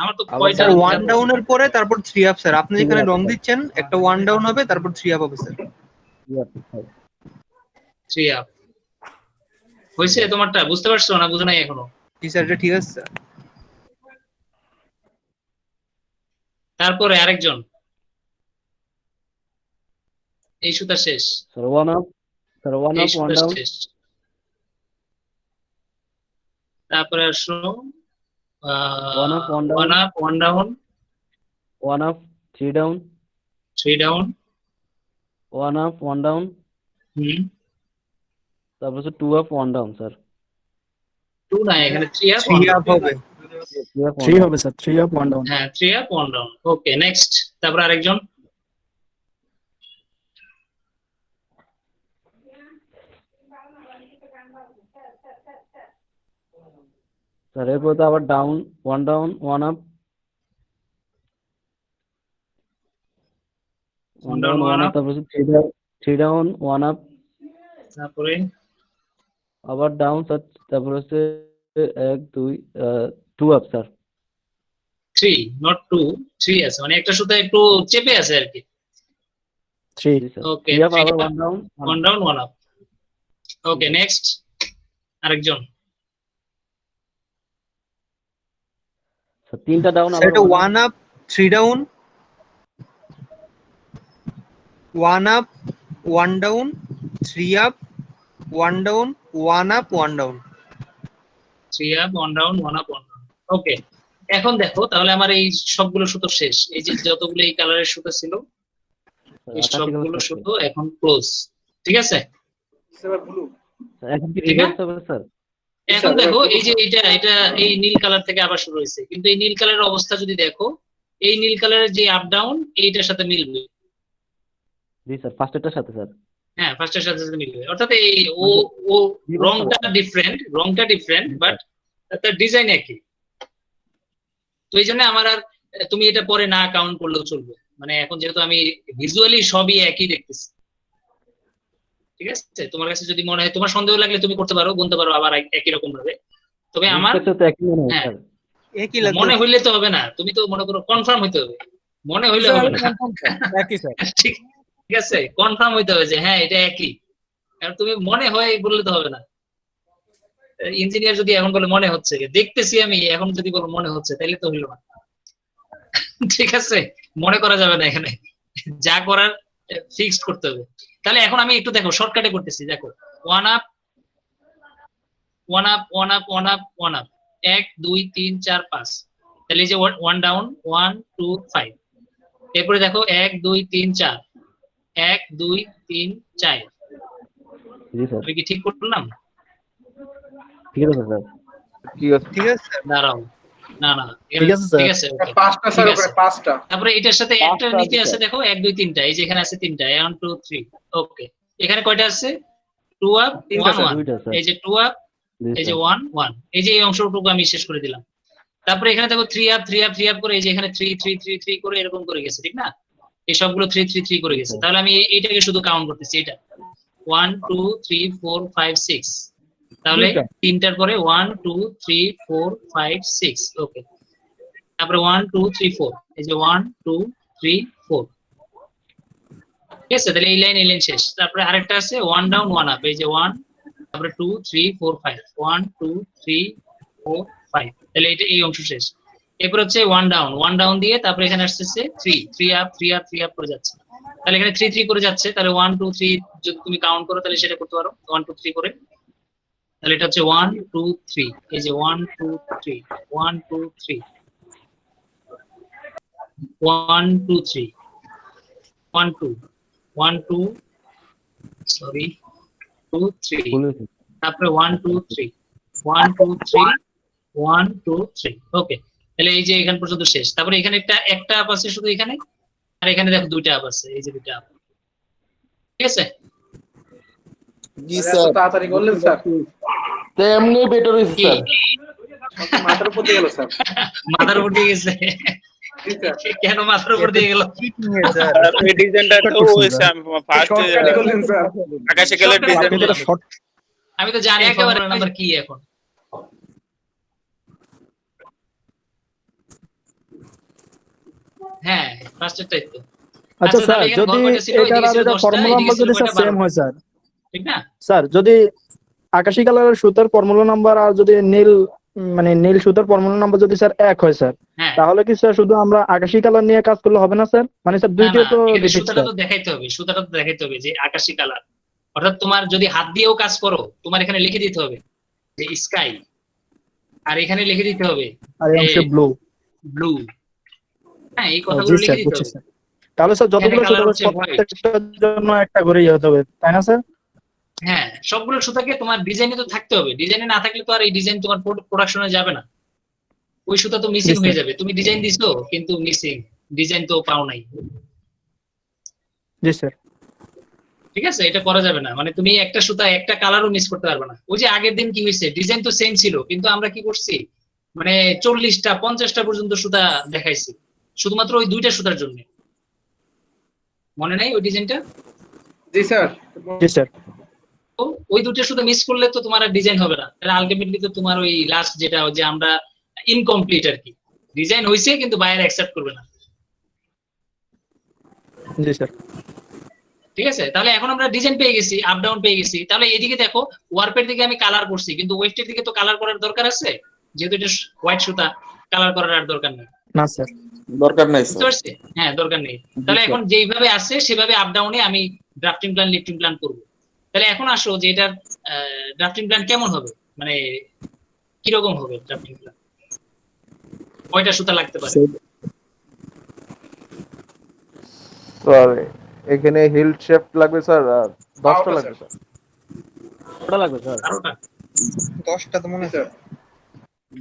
আমার তো আবার কয়টা স্যার 1 ডাউনের পরে তারপর 3 আপ স্যার। আপনি যেখানে রং দিচ্ছেন একটা 1 ডাউন হবে তারপর 3 আপ হবে স্যার। 3 আপ হইছে তোমারটা? বুঝতে পারছো না বুঝো নাই এখনো? জি স্যার এটা ঠিক আছে স্যার। তারপরে আরেকজন, এই সুতা শেষ, স্যার 1 আপ, স্যার 1 এই আপ 1 সুতা ডাউন, শেষ, তারপরে আসো 1 up 1 down, 1 up 1 down 1 up 3 down, 3 down, 1 up 1 down, তারপর স্যার 2 আপ 1 ডাউন স্যার। 2 না, এখানে 3 আপ 3 আপ হবে। 3 হবে স্যার, 3 আপ 1 ডাউন। হ্যাঁ 3 আপ 1 ডাউন, ওকে নেক্সট। তারপর আরেকজন, স্যার এরপর তো আবার down 1 down 1 up, 1 down 1 up, তারপর 3 ডাউন 1 আপ, তারপরে আবার ডাউন স্যার, তারপর হচ্ছে 1 2 2 আপ স্যার। 3 নট 2, 3 আছে, মানে একটা সুতা একটু চেপে আছে আর কি। 3 জি স্যার। ওকে 3 আপ আবার 1 down 1 down 1 up, okay next আরেকজন। স্যার 3টা ডাউন স্যার আবার এটা 1 1 up 3 down 1 up 1 down 3 up 1 down 1 up 1 down. 3 up 1 down 1 up 1 down. Okay, এখন দেখো তাহলে আমার এই সবগুলো সুতো শেষ। এই যে যতগুলো এই কালারের সুতো ছিল এই সবগুলো সুতো এখন ক্লোজ। ঠিক আছে, স্যার ব্লু। এখন কি ঠিক রিভার্স আছে? হবে স্যার? এখন দেখো এই যে এটা এই নীল কালার থেকে আবার শুরু হয়েছে, কিন্তু এই নীল কালারের অবস্থা যদি দেখো, এই নীল কালারের যে আপ ডাউন এইটার সাথে মিলবে। জি স্যার, ফার্স্টেরটার সাথে স্যার। হ্যাঁ, ফার্স্টের সাথে সাথে মিলবে, অর্থাৎ এই ও রংটা ডিফারেন্ট বাট তার ডিজাইন একই। তো এই জন্য আমার আর তুমি এটা পরে না কাউন্ট করলেও চলবে, মানে এখন যেহেতু আমি ভিজুয়ালি সবই একই দেখতেছি। ঠিক আছে, তোমার কাছে যদি মনে হয়, তোমার সন্দেহ লাগলে তুমি করতে পারো, গুনতে পারো আবার একই রকম ভাবে। তবে আমার তো একই মনে হয় হ্যাঁ, স্যার। একই লাগবে। মনে হইলে তো হবে না, তুমি তো মনে করো কনফার্ম হইতে হবে, মনে হইলে হবে না। একই স্যার। ঠিক ঠিক আছে, কনফার্ম হইতে হবে যে হ্যাঁ এটা একই। কারণ তুমি মনে হয় বললে তো হবে না। ইঞ্জিনিয়ার যদি এখন বলে মনে হচ্ছে, দেখতেছি আমি, এখন যদি বলো মনে হচ্ছে, তাহলে তো হইলো না। ঠিক আছে, মনে করা যাবে না, এখানে যা করার ফিক্সড করতে হবে। তাহলে এখন আমি একটু দেখো শর্টকাটে করতেছি, দেখো 1 up 1 up 1 up 1 up 1 up 1 2 3 4 5, তাহলে এই যে 1 ডাউন 1 2 5, এরপরে দেখো 1 2 3 4 1 2 3 4। জি স্যার, আমি কি ঠিক করলাম? ঠিক আছে স্যার। ঠিক আছে স্যার। দাঁড়াও, না না, ঠিক আছে স্যার। ঠিক আছে, okay, পাঁচটা স্যার, ঠিক ওপরে আছে। পাঁচটা। তারপরে এটার সাথে একটা পাঁচটা নিচে আছে আছে, স্যার। দেখো 1 2 3টা, এই যে এখানে আছে 3টা, 1 2 3। ওকে, এখানে কয়টা আছে? 2 আপ তিনটা 1 স্যার, 1, দুইটা স্যার। এই যে 2 আপ, জি এই যে স্যার। 1 1, এই যে এই অংশটুকু আমি শেষ করে দিলাম। তারপরে এখানে দেখো 3 আপ 3 আপ 3 আপ করে, এই যে এখানে 3 3 3 3 করে এরকম করে গেছে, ঠিক না? এই সবগুলো 3 3 3 করে গেছে। তাহলে আমি এইটাকে শুধু কাউন্ট করতেছি, এটা 1 2 3 4 5 6, তাহলে দুইটা। তিনটার পরে 1 2 3 4 5 6। ওকে, তারপরে 1 2 3 4, এই যে 1 2 3 4। ঠিক আছে, তাহলে এই লাইন শেষ। তারপরে আরেকটা আছে 1 ডাউন 1 আপ, এই যে 1, তারপরে 2 3 4 5, 1 2 3 4 5, তাহলে এটা এই অংশ শেষ। এরপর হচ্ছে 1 ডাউন দিয়ে তারপরে এখানে আসছে 3 3 আপ 3 আপ 3 আপ করে যাচ্ছে, তাহলে এখানে 3 3 করে যাচ্ছে। তাহলে 1 2 3 যদি তুমি কাউন্ট করো তাহলে সেটা করতে পারো 1 2 3 করে। তাহলে এটা হচ্ছে 1 2 3, এই যে 1 2 3 1 2 3 1 2 3 1 2 1 2, সরি 2 3, ভুল হয়েছে। তারপরে 1 2 3 1 2 3 1 2 3। ওকে, তাহলে এই যে এখান পর্যন্ত শেষ। তারপরে এখানে একটা আপ আছে শুধু এখানে, আর এখানে দেখো দুইটা আপ আছে, এই যে দুইটা আপ। ঠিক আছে, জি এত স্যার, তাড়াতাড়ি করলেন স্যার? তেমনি বেটার হয়েছে কি স্যার। মাথার উপর দিয়ে গেল স্যার। মাথার উপর দিয়ে গেছে? জি স্যার। কেন মাথার উপর দিয়ে গেল? চিটিং এর স্যার। এই ডিজাইনটা তো হয়েছে আমি ফার্স্ট শর্টকাটে করলেন স্যার। আকাশে কালার Shortcut ডিজাইন করলাম। শর্ট আমি তো জানি ফর্মুলা নাম্বার কি এখন। হ্যাঁ, ফার্স্টেরটাই তো। আচ্ছা স্যার, তাহলে এখানে যদি ঘর কয়টা ছিল? এটার এদিকে আর ছিল এটা 10টা, ফর্মুলা এদিকে নাম্বার ছিল যদি স্যার কয়টা? সেম 12টা, হয় স্যার, ঠিক না? স্যার যদি আকাশি কালারের সুতার ফর্মুলা নাম্বার আর যদি নীল মানে নীল সুতার ফর্মুলা নাম্বার যদি স্যার এক হয় স্যার, হ্যাঁ, তাহলে কি স্যার শুধু আমরা আকাশি কালার নিয়ে কাজ করলে হবে না স্যার? মানে স্যার না দুইটিও না, তো এখানে ডিফিট সুতাটা স্যার। তো দেখাইতে হবে, সুতাটা তো দেখাইতে হবে যে আকাশী কালার। অর্থাৎ তোমার যদি হাত দিয়েও কাজ করো, তোমার এখানে লিখে দিতে হবে যে স্কাই, আর এখানে লিখে দিতে হবে আর এই অংশে ব্লু। ব্লু। হ্যাঁ, এই জি কথাগুলো লিখে স্যার, দিতে বুঝছি হবে। স্যার। তাহলে স্যার এখানে যতগুলো কালার সুতা হচ্ছে হোয়াইট। প্রত্যেকটার জন্য একটা করে হতে হবে, তাই না স্যার? হ্যাঁ, সবগুলো সুতাকে তোমার ডিজাইনে তো থাকতে হবে, ডিজাইনে না থাকলে তো আর এই ডিজাইন তোমার প্রোডাকশনে যাবে না। ওই সুতা তো মিসিং জি, হয়ে স্যার। যাবে, তুমি ডিজাইন দিছো কিন্তু মিসিং, ডিজাইন তো পাও নাই। জি স্যার। ঠিক আছে, এটা করা যাবে না, মানে তুমি একটা সুতা একটা কালারও মিস করতে পারবে না। ওই যে আগের দিন কি হয়েছে, ডিজাইন তো সেম ছিল কিন্তু আমরা কি করছি, মানে 40টা 50টা পর্যন্ত সুতা দেখাইছি শুধুমাত্র ওই দুইটা সুতার জন্য। মনে নাই ওই ডিজাইনটা? জি স্যার। জি স্যার। তো ওই দুইটা সুতা মিস করলে তো তোমার আর ডিজাইন হবে না, তাহলে আলটিমেটলি তো তোমার ওই লাস্ট যেটা যে আমরা ইনকমপ্লিট আর কি, ডিজাইন হয়েছে কিন্তু বায়ার অ্যাকসেপ্ট করবে না। জি স্যার। ঠিক আছে, তাহলে এখন আমরা ডিজাইন পেয়ে গেছি, আপ ডাউন পেয়ে গেছি। তাহলে এদিকে দেখো, ওয়ার্পের দিকে আমি কালার করছি, কিন্তু ওয়েস্টের দিকে তো কালার করার দরকার আছে, যেহেতু এটা হোয়াইট সুতা, কালার করার আর দরকার নেই। না স্যার। দরকার নাই বুঝতে স্যার। পারছি? হ্যাঁ, দরকার নেই। তাহলে এখন যেইভাবে আছে সেভাবে আপ ডাউনে আমি ড্রাফটিং প্ল্যান লিফটিং প্ল্যান করব। তাহলে এখন আসো যে এটার ড্রাফটিং প্ল্যান কেমন হবে, মানে কিরকম হবে ড্রাফটিং প্ল্যান, কয়টা সুতা লাগতে পারে? স্যার এখানে হিল শেফট লাগবে স্যার 10টা 12টা লাগবে স্যার। স্যার। কটা লাগবে স্যার? 12টা? 10টা তো মনে হয় স্যার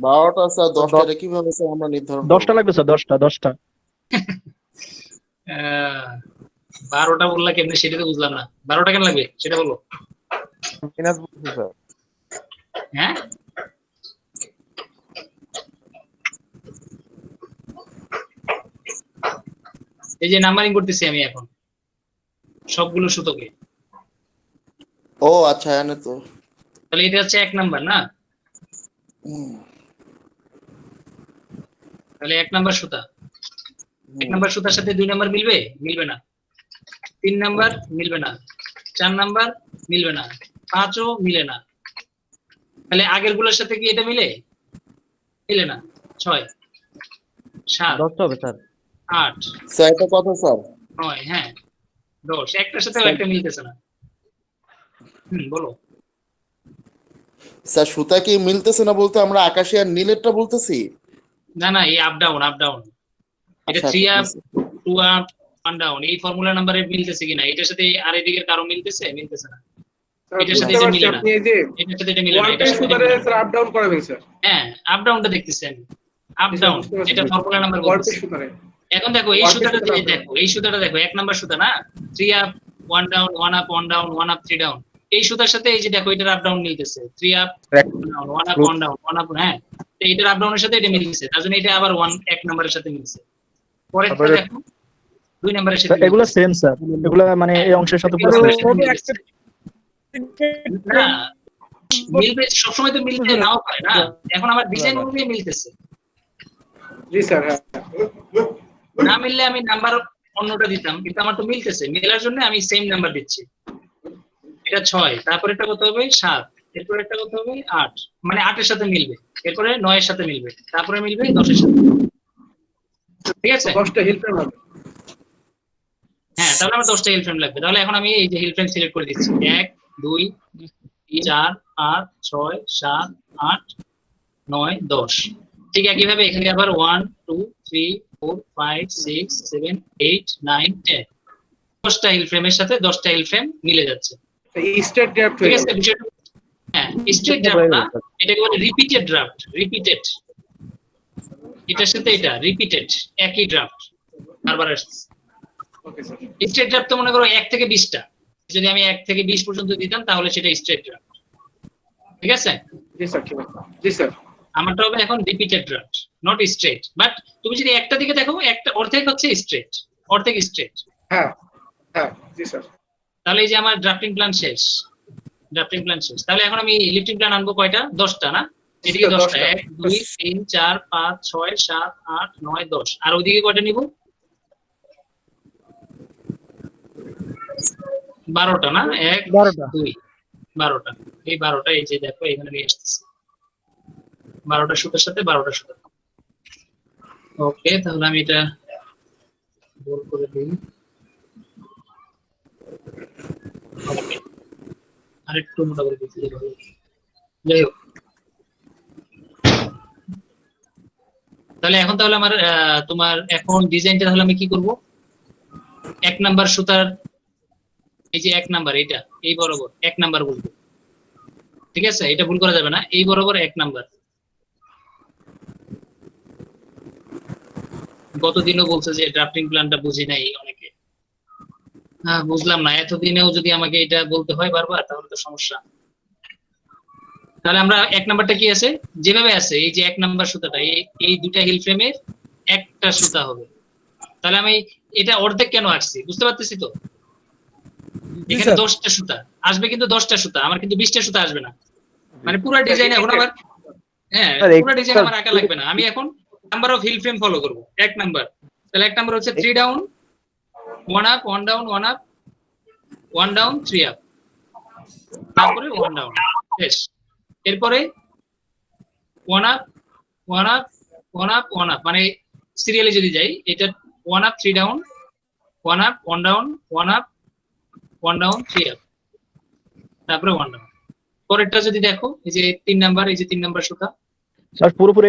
12টা স্যার, 10টা কিভাবে স্যার আমরা নির্ধারণ 10টা করব? লাগবে স্যার, 10টা। 12টা বললা কেমনে সেটা তো বুঝলাম না। 12টা কেন লাগবে সেটা বলো। মাইনাস বলছি স্যার। হ্যাঁ, এই যে নাম্বারিং করতেছি আমি এখন সবগুলো সুতোকে। ও আচ্ছা, এনে তো তাহলে এটা হচ্ছে 1 নাম্বার না? তাহলে 1 নাম্বার সুতা, 1 নাম্বার সুতার সাথে 2 নাম্বার মিলবে? মিলবে না। 3 নাম্বার মিলবে না, 4 নাম্বার মিলবে না, 5ও মিলে না। তাহলে আগের গুলোর সাথে কি এটা মিলে? মিলে না। 6, 7, 10টা হবে স্যার। 8, স্যার এটা কথা স্যার। 9, হ্যাঁ 10। একটার সাথে একটা মিলতেছে না। বলো। স্যার সুতা কি মিলতেছে না বলতে আমরা আকাশী আর নীলেরটা বলতেছি? না না, এই আপ ডাউন এটা আচ্ছা 3 আপ আচ্ছা, 2 আপ 1 ডাউন এই ফর্মুলা নাম্বারে মিলতেছে কিনা, এটার সাথে আর এদিকের কারো মিলতেছে না। স্যার এটার সাথে বুঝতে এটা পারছি মিলে না, আপনি এই যে এটার সাথে এটা মিলে না, ওয়ান এটার পেজ সাথে এটা সুতারে মিলে না। স্যার আপ ডাউন করাবেন স্যার। হ্যাঁ, আপ ডাউনটা দেখতেছি আমি, আপ জি স্যার, ডাউন বুঝতে পারছি। এটা ফর্মুলা নাম্বার ওয়ান পেজ বলতেছি। সুতারে এখন দেখো এই ওয়ান পেজ সুতাটা সুতারে দেখো, এই সুতাটা দেখো 1 নাম্বার সুতা না, 3 up 1 down 1 up 1 down 1 up 3 down. এই সুতার সাথে এই যে দেখো এটার আপ ডাউন মিলতেছে, 3 আপ 1 আপ 1 ডাউন 1 আপ, হ্যাঁ। তো এটার আপ ডাউনের সাথে এটা মিলছে, তার জন্য এটা আবার 1 নাম্বারের সাথে মিলছে। পরেরটা তারপরে দেখো 2 নাম্বারের সাথে স্যার এগুলো সেম স্যার, এগুলো মানে এই অংশের সাথে পুরো এগুলো সেম। মিলতেছে। না, মিলবে সবসময় তো মিলতে নাও পারে না, এখন আমার ডিজাইন অনুযায়ী মিলতেছে। জি স্যার। হ্যাঁ না মিললে আমি নাম্বার অন্যটা দিতাম, কিন্তু আমার তো মিলতেছে, মেলার জন্য আমি সেম নাম্বার দিচ্ছি। এটা 6, তারপরে এটা কত হবে 7, এরপরে একটা কত হবে 8, মানে 8 এর সাথে মিলবে, এরপরে 9 এর সাথে মিলবে, তারপরে মিলবে 10 এর সাথে। ঠিক আছে? 10টা হিল ফ্রেম লাগবে। হ্যাঁ, তাহলে আমার 10টা হিল ফ্রেম লাগবে। তাহলে এখন আমি এই যে হিল ফ্রেম সিলেক্ট করে দিচ্ছি, 1 2 3 4 5 6 7 8 9 10। ঠিক একইভাবে এখানে আবার 1 2 3 4 5 6 7 8 9 10। 10টা হিল ফ্রেমের সাথে 10টা হিল ফ্রেম মিলে যাচ্ছে। স্ট্রেট ড্রাফট ঠিক হয়ে আছে? গেল। বিষয়টা হ্যাঁ, স্ট্রেট ড্রাফট না, এটাকে বলে রিপিটেড ড্রাফট। এটার সাথে এটা রিপিটেড, একই ড্রাফট বারবার আসছে। Okay sir. স্ট্রেট ড্রাফট তো মনে করো 1 থেকে 20টা, যদি আমি 1 থেকে 20 পর্যন্ত দিতাম তাহলে সেটা স্ট্রেট ড্রাফট। ঠিক আছে? জি স্যার, ঠিক আছে। জি স্যার। আমারটা হবে এখন repeated draft, not straight. But তুমি যদি একটা দিকে দেখো, একটা অর্ধেক হচ্ছে স্ট্রেট, অর্ধেক স্ট্রেট। হ্যাঁ হ্যাঁ জি স্যার। তাহলে এই যে আমার ড্রাফটিং প্ল্যান শেষ, তাহলে এখন আমি লিফটিং প্ল্যান আনবো কয়টা? 10টা না? এদিকে 10টা, 1 2 3 4 5 6 7 8 9 10। আর ওইদিকে কয়টা নিব? 12টা না? 1 2 12টা। এই 12টা এই যে দেখো এখানে নিয়ে আসতেছি, 12টা সুতার সাথে 12টা সুতা। ওকে, তাহলে আমি এটা গোল করে দিই। আরেকটু মোটা করে দিতে হবে। যাই হোক, তাহলে এখন তাহলে আমার তোমার এখন ডিজাইনটা তাহলে আমি কি করব? 1 নাম্বার সুতার এই যে 1 নাম্বার, এটা এই বরাবর 1 নাম্বার বলবো। ঠিক আছে? এটা ভুল করা যাবে না, এই বরাবর 1 নাম্বার। গতদিনও বলছে যে ড্রাফটিং প্ল্যানটা বুঝি নাই অনেকে। হ্যাঁ, বুঝলাম না, এতদিনেও যদি আমাকে এটা বলতে হয় বারবার তাহলে তো সমস্যা। তাহলে আমরা 1 নাম্বারটা কি আছে যেভাবে আছে, এই যে 1 নাম্বার সুতাটা এই দুটা হিল ফ্রেমের একটা সুতা হবে। তাহলে আমি এটা অর্ধেক কেন আসছি বুঝতে পারতেছি তো? এখানে 10টা সুতা আসবে, কিন্তু 10টা সুতা আমার, কিন্তু 20টা সুতা আসবে না। মানে পুরো ডিজাইন এখন আমার, হ্যাঁ পুরো ডিজাইন আমার আঁকা লাগবে না। আমি এখন number of heald frame follow করব। 1 নাম্বার, তাহলে 1 নাম্বার হচ্ছে 3 down 1 up 1 down 1 up 1 down 3 up, তারপরে 1 ডাউন শেষ। এরপরে 1 আপ 1 আপ 1 আপ 1 আপ, মানে সিরিয়ালি যদি যাই, এটা 1 up 3 down, 1 up 1 down, 1 up 1 down 3 up, তারপরে 1 ডাউন। পরেরটা যদি দেখো, এই যে 3 নাম্বার, এই যে 3 নাম্বার সুতা, স্যার পুরোপুরি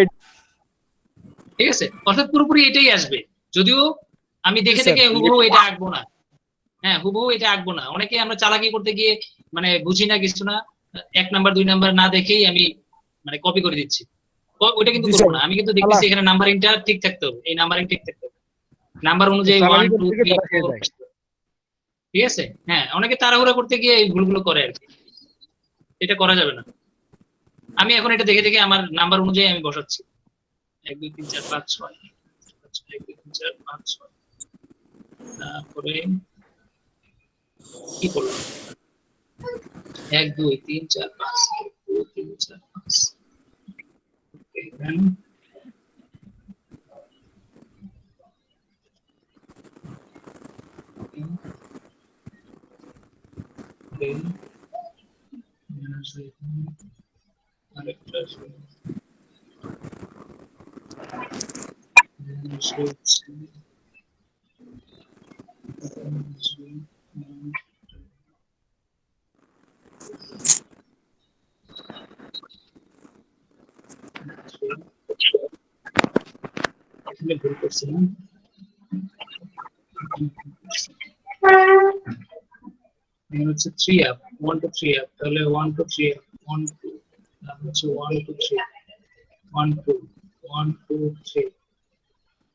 ঠিক আছে, অর্থাৎ পুরোপুরি এটাই আসবে। যদিও আমি দেখে স্যার, দেখে হুবহু এটা আঁকবো না, হ্যাঁ হুবহু এটা আঁকবো না। অনেকে আমরা চালাকি করতে গিয়ে মানে বুঝি না কিছু না, 1 নাম্বার 2 নাম্বার না দেখেই আমি মানে কপি করে দিচ্ছি। ওইটা কিন্তু জি করবো স্যার। না। আমি কিন্তু দেখতেছি এখানে নাম্বারিংটা ঠিক থাকতে হবে, এই নাম্বারিং ঠিক থাকতে হবে, নাম্বার অনুযায়ী 1 2 3 4, ঠিক আছে। হ্যাঁ, অনেকে তাড়াহুড়া করতে গিয়ে এই ভুলগুলো করে আর কি, এটা করা যাবে না। আমি এখন এটা দেখে দেখে আমার নাম্বার অনুযায়ী আমি বসাচ্ছি 1 2 3 4 5 6, 1 2 3 4 5 6, তারপরে কি করলাম 1 2 3 4 5, 1 2 3 4 5, ওকে দেন আরেকটা আসলে ভুল করছিলাম। হচ্ছে 3 আপ 1 to 3 আপ, তাহলে 1 to 3 আপ 1 2, তারপর হচ্ছে 1 to 3 1 2 1 2 3,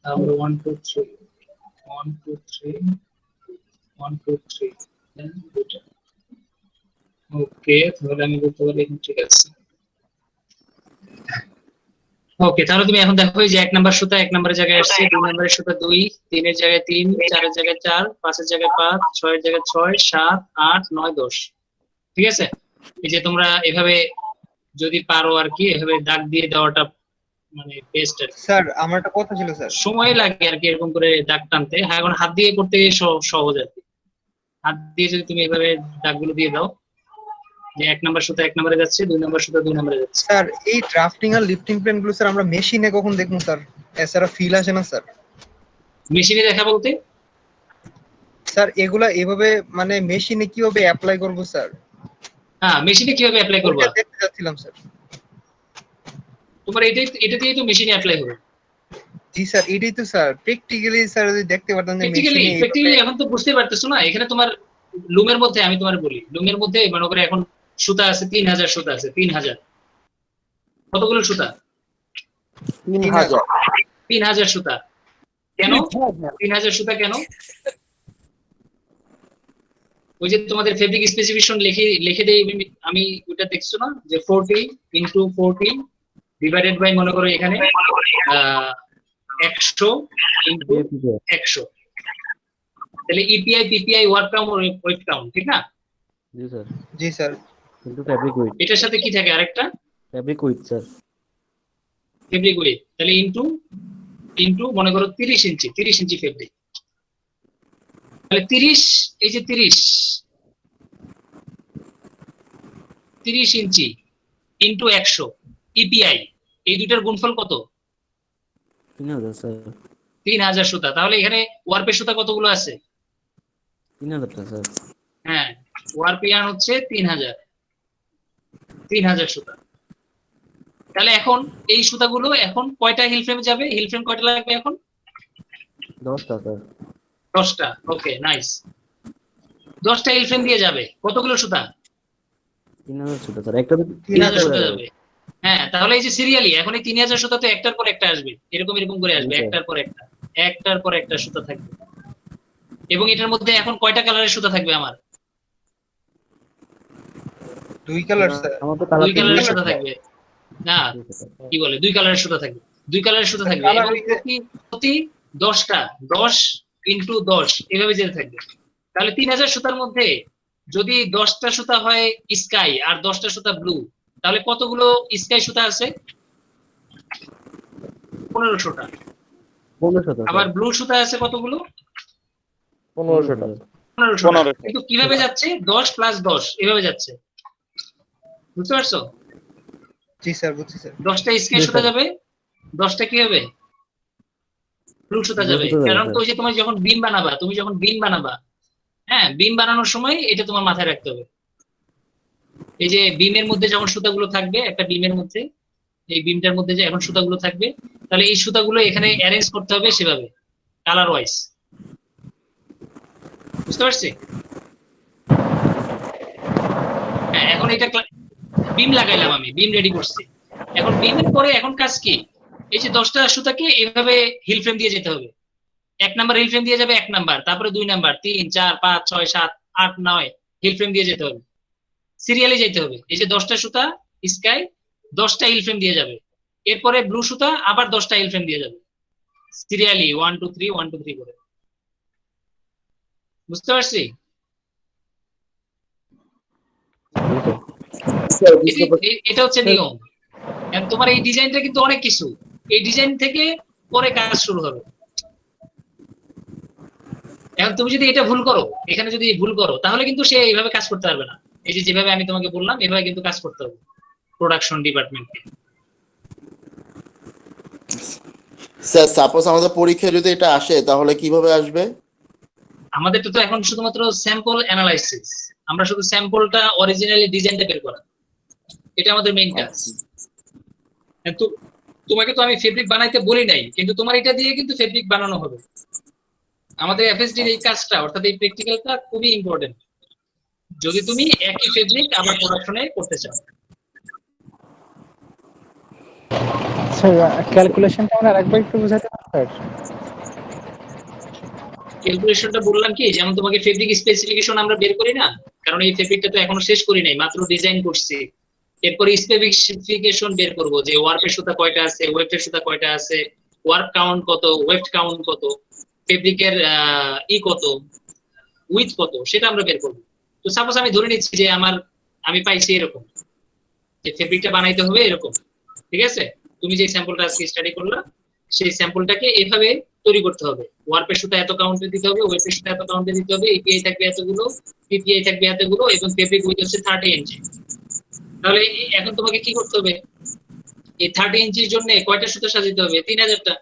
তারপর 1 2 3 1 2 3 1 2 3, দেন দুটো। ওকে, তাহলে আমি বলতে পারি এখন ঠিক আছে। ওকে, তাহলে তুমি এখন দেখো, এই যে 1 নাম্বার সুতা 1 নাম্বারের জায়গায় আসছে, 2 নাম্বারের সুতা 2, 3 এর জায়গায় 3, 4 এর জায়গায় 4, 5 এর জায়গায় 5, 6 এর জায়গায় 6, 7 8 9 10, ঠিক আছে। এই যে তোমরা এভাবে যদি পারো আর কি, এভাবে দাগ দিয়ে দেওয়াটা মানে বেস্ট আর কি। স্যার আমার একটা কথা ছিল স্যার। সময় লাগে আর কি এরকম করে দাগ টানতে। হ্যাঁ, এখন হাত দিয়ে করতে গিয়ে সহজ আর কি। হাত দিয়ে যদি তুমি এভাবে দাগগুলো দিয়ে দাও, যে 1 নাম্বার সুতা 1 নম্বরে যাচ্ছে, 2 নাম্বার সুতা 2 নম্বরে যাচ্ছে। স্যার এই ড্রাফটিং আর লিফটিং প্ল্যান গুলো স্যার আমরা মেশিনে কখন দেখবো স্যার? এছাড়া ফিল আসে না স্যার। মেশিনে দেখা বলতে স্যার এগুলা এভাবে মানে মেশিনে কিভাবে অ্যাপ্লাই করব স্যার? হ্যাঁ, মেশিনে কিভাবে অ্যাপ্লাই করবা ওটা দেখতে চাচ্ছিলাম স্যার। তোমার এটা দিয়ে তো মেশিনে অ্যাপ্লাই হবে। জি স্যার, এটাই তো স্যার প্র্যাকটিক্যালি স্যার যদি দেখতে পারতাম যে মেশিনে প্র্যাকটিক্যালি এখন তো বুঝতে পারতেছো না। এখানে তোমার লুমের মধ্যে, আমি তোমার বলি, লুমের মধ্যে মনে করে এখন সুতা আছে 3000 সুতা আছে, 3000 কতগুলো সুতা? 3000 3000 সুতা। কেন 3000 সুতা কেন? ওই যে তোমাদের ফেব্রিক স্পেসিফিকেশন লিখে দেই আমি, ওটা দেখছো না যে 40 × 40 ডিভাইডেড বাই মনে করো এখানে 100 × 100, তাহলে EPI PPI warp count weft count, ঠিক না? জি স্যার। জি স্যার। কিন্তু ফ্যাব্রিক উইথ, এটার সাথে কি থাকে আরেকটা? Fabric width sir. Fabric weight, তাহলে ইনটু মনে করো 30 ইঞ্চি ফেব্রিক, তাহলে 30, এই যে 30 ইঞ্চি ইনটু 100 ইপিআই, এই দুটার গুণফল কত? 3000 স্যার। 3000 সুতা। তাহলে এখানে ওয়ার্পের সুতা কতগুলো আছে? 3000টা স্যার। হ্যাঁ, ওয়ার্পিয়ান হচ্ছে 3000 সুতা। তাহলে এখন এই সুতাগুলো এখন কয়টা হিল ফ্রেমে যাবে? হিল ফ্রেম কয়টা লাগবে এখন? 10টা স্যার। 10টা। ওকে, নাইস। 10টা হিল ফ্রেম দিয়ে যাবে কতগুলো সুতা? 3000 সুতা স্যার। একটা 3000 সুতা যাবে। হ্যাঁ, তাহলে এই যে সিরিয়ালি এখন এই 3000 সুতা তো একটার পর একটা আসবে, এরকম করে আসবে, একটার পর একটা সুতা থাকবে। এবং এটার মধ্যে এখন কয়টা কালারের সুতা থাকবে আমার? 2 কালার স্যার। 2 কালারের সুতা থাকবে। না, কি বলে 2 কালারের সুতা থাকবে। 2 কালারের সুতা থাকবে এবং প্রতি 10টা 10 × 10 এভাবে যেতে থাকবে। তাহলে 3000 সুতার মধ্যে যদি 10টা সুতা হয় স্কাই আর 10টা সুতা ব্লু, তাহলে কতগুলো স্কাই সুতা আছে? 1500টা। 1500টা। আবার ব্লু সুতা আছে কতগুলো? 1500টা। 1500টা। কিন্তু কিভাবে যাচ্ছে? 10 + 10 এভাবে যাচ্ছে, বুঝতে পারছো? জি স্যার, বুঝছি স্যার। 10টা স্কাই সুতা যাবে, 10টা কি হবে? ব্লু সুতা ব্লু যাবে, সুতা যাবে কারণ স্যার। তো ওই যে তোমার যখন বিম বানাবা, তুমি যখন বিম বানাবা, হ্যাঁ বিম বানানোর সময় এটা তোমার মাথায় রাখতে হবে। এই যে বিমের মধ্যে যখন সুতাগুলো থাকবে, একটা বিমের মধ্যে, এই বিমটার মধ্যে যে এখন সুতাগুলো থাকবে, তাহলে এই সুতাগুলো এখানে অ্যারেঞ্জ করতে হবে সেভাবে কালার ওয়াইজ। বুঝতে পারছি? হ্যাঁ, এখন এটা বিম লাগাইলাম, আমি বিম রেডি করছি। এখন বিমের পরে এখন কাজ কি? এই যে 10টা সুতাকে এইভাবে হিল ফ্রেম দিয়ে যেতে হবে। 1 নাম্বার হিল ফ্রেম দিয়ে যাবে 1 নাম্বার, তারপরে 2 নাম্বার, 3 4 5 6 7 8 9 হিল ফ্রেম দিয়ে যেতে হবে, সিরিয়ালি যেতে হবে। এই যে 10টা সুতা স্কাই 10টা হিল ফ্রেম দিয়ে যাবে, এরপরে ব্লু সুতা আবার 10টা হিল ফ্রেম দিয়ে যাবে সিরিয়ালি 1 2 3 1 2 3 করে। বুঝতে পারছি? এটা হচ্ছে নিয়ম। এখন তোমার এই ডিজাইনটা কিন্তু অনেক কিছু, এই ডিজাইন থেকে পরে কাজ শুরু হবে। এখন তুমি যদি এটা ভুল করো, এখানে যদি ভুল করো, তাহলে কিন্তু সে এইভাবে কাজ করতে পারবে না। এই যে যেভাবে আমি তোমাকে বললাম, এভাবে কিন্তু কাজ করতে হবে প্রোডাকশন ডিপার্টমেন্টে। স্যার সাপোজ আমাদের পরীক্ষায় যদি এটা আসে তাহলে কিভাবে আসবে? আমাদের তো এখন শুধুমাত্র স্যাম্পল অ্যানালাইসিস, আমরা শুধু স্যাম্পলটা অরিজিনালি ডিজাইনটা বের করা, এটা আমাদের মেইন কাজ। তো তোমাকে তো আমি ফেব্রিক বানাইতে বলি নাই, কিন্তু তোমার এটা দিয়ে কিন্তু ফেব্রিক বানানো হবে। আমাদের এফএসডির এই কাজটা, অর্থাৎ এই প্র্যাকটিক্যালটা খুবই ইম্পর্টেন্ট যদি তুমি একই ফেব্রিক আবার প্রোডাকশনে করতে চাও। ক্যালকুলেশনটা আমরা আরেকবার একটু বোঝাতে পারেন স্যার? ক্যালকুলেশনটা বললাম কি, যেমন তোমাকে ফেব্রিক স্পেসিফিকেশন আমরা বের করি না, কারণ এই ফেব্রিকটা তো এখনো শেষ করি নাই, মাত্র ডিজাইন করছি। এরপরে স্পেসিফিকেশন বের করব যে ওয়ার্পের সুতা কয়টা আছে, ওয়েফটের সুতা কয়টা আছে, ওয়ার্প কাউন্ট কত, ওয়েফট কাউন্ট কত, ফেব্রিকের কত, উইথ কত, সেটা আমরা বের করব। তো সাপোজ আমি ধরে নিচ্ছি যে আমি পাইছি এরকম, যে ফেব্রিকটা বানাইতে হবে এরকম, ঠিক আছে? তুমি যে স্যাম্পলটা আজকে স্টাডি করলা, সেই স্যাম্পলটাকে এইভাবে তৈরি করতে হবে। ওয়ার্পের সুতা এত কাউন্টে দিতে হবে, ওয়েফটের সুতা এত কাউন্টে দিতে হবে, এপিআই থাকবে এতগুলো, পিপিআই থাকবে এতগুলো, এবং ফেব্রিক উইথ হচ্ছে 30 ইঞ্চি। তাহলে এখন তোমাকে কি করতে হবে? এই 30 ইঞ্চির জন্য কয়টা সুতা সাজাতে হবে? 3000টা।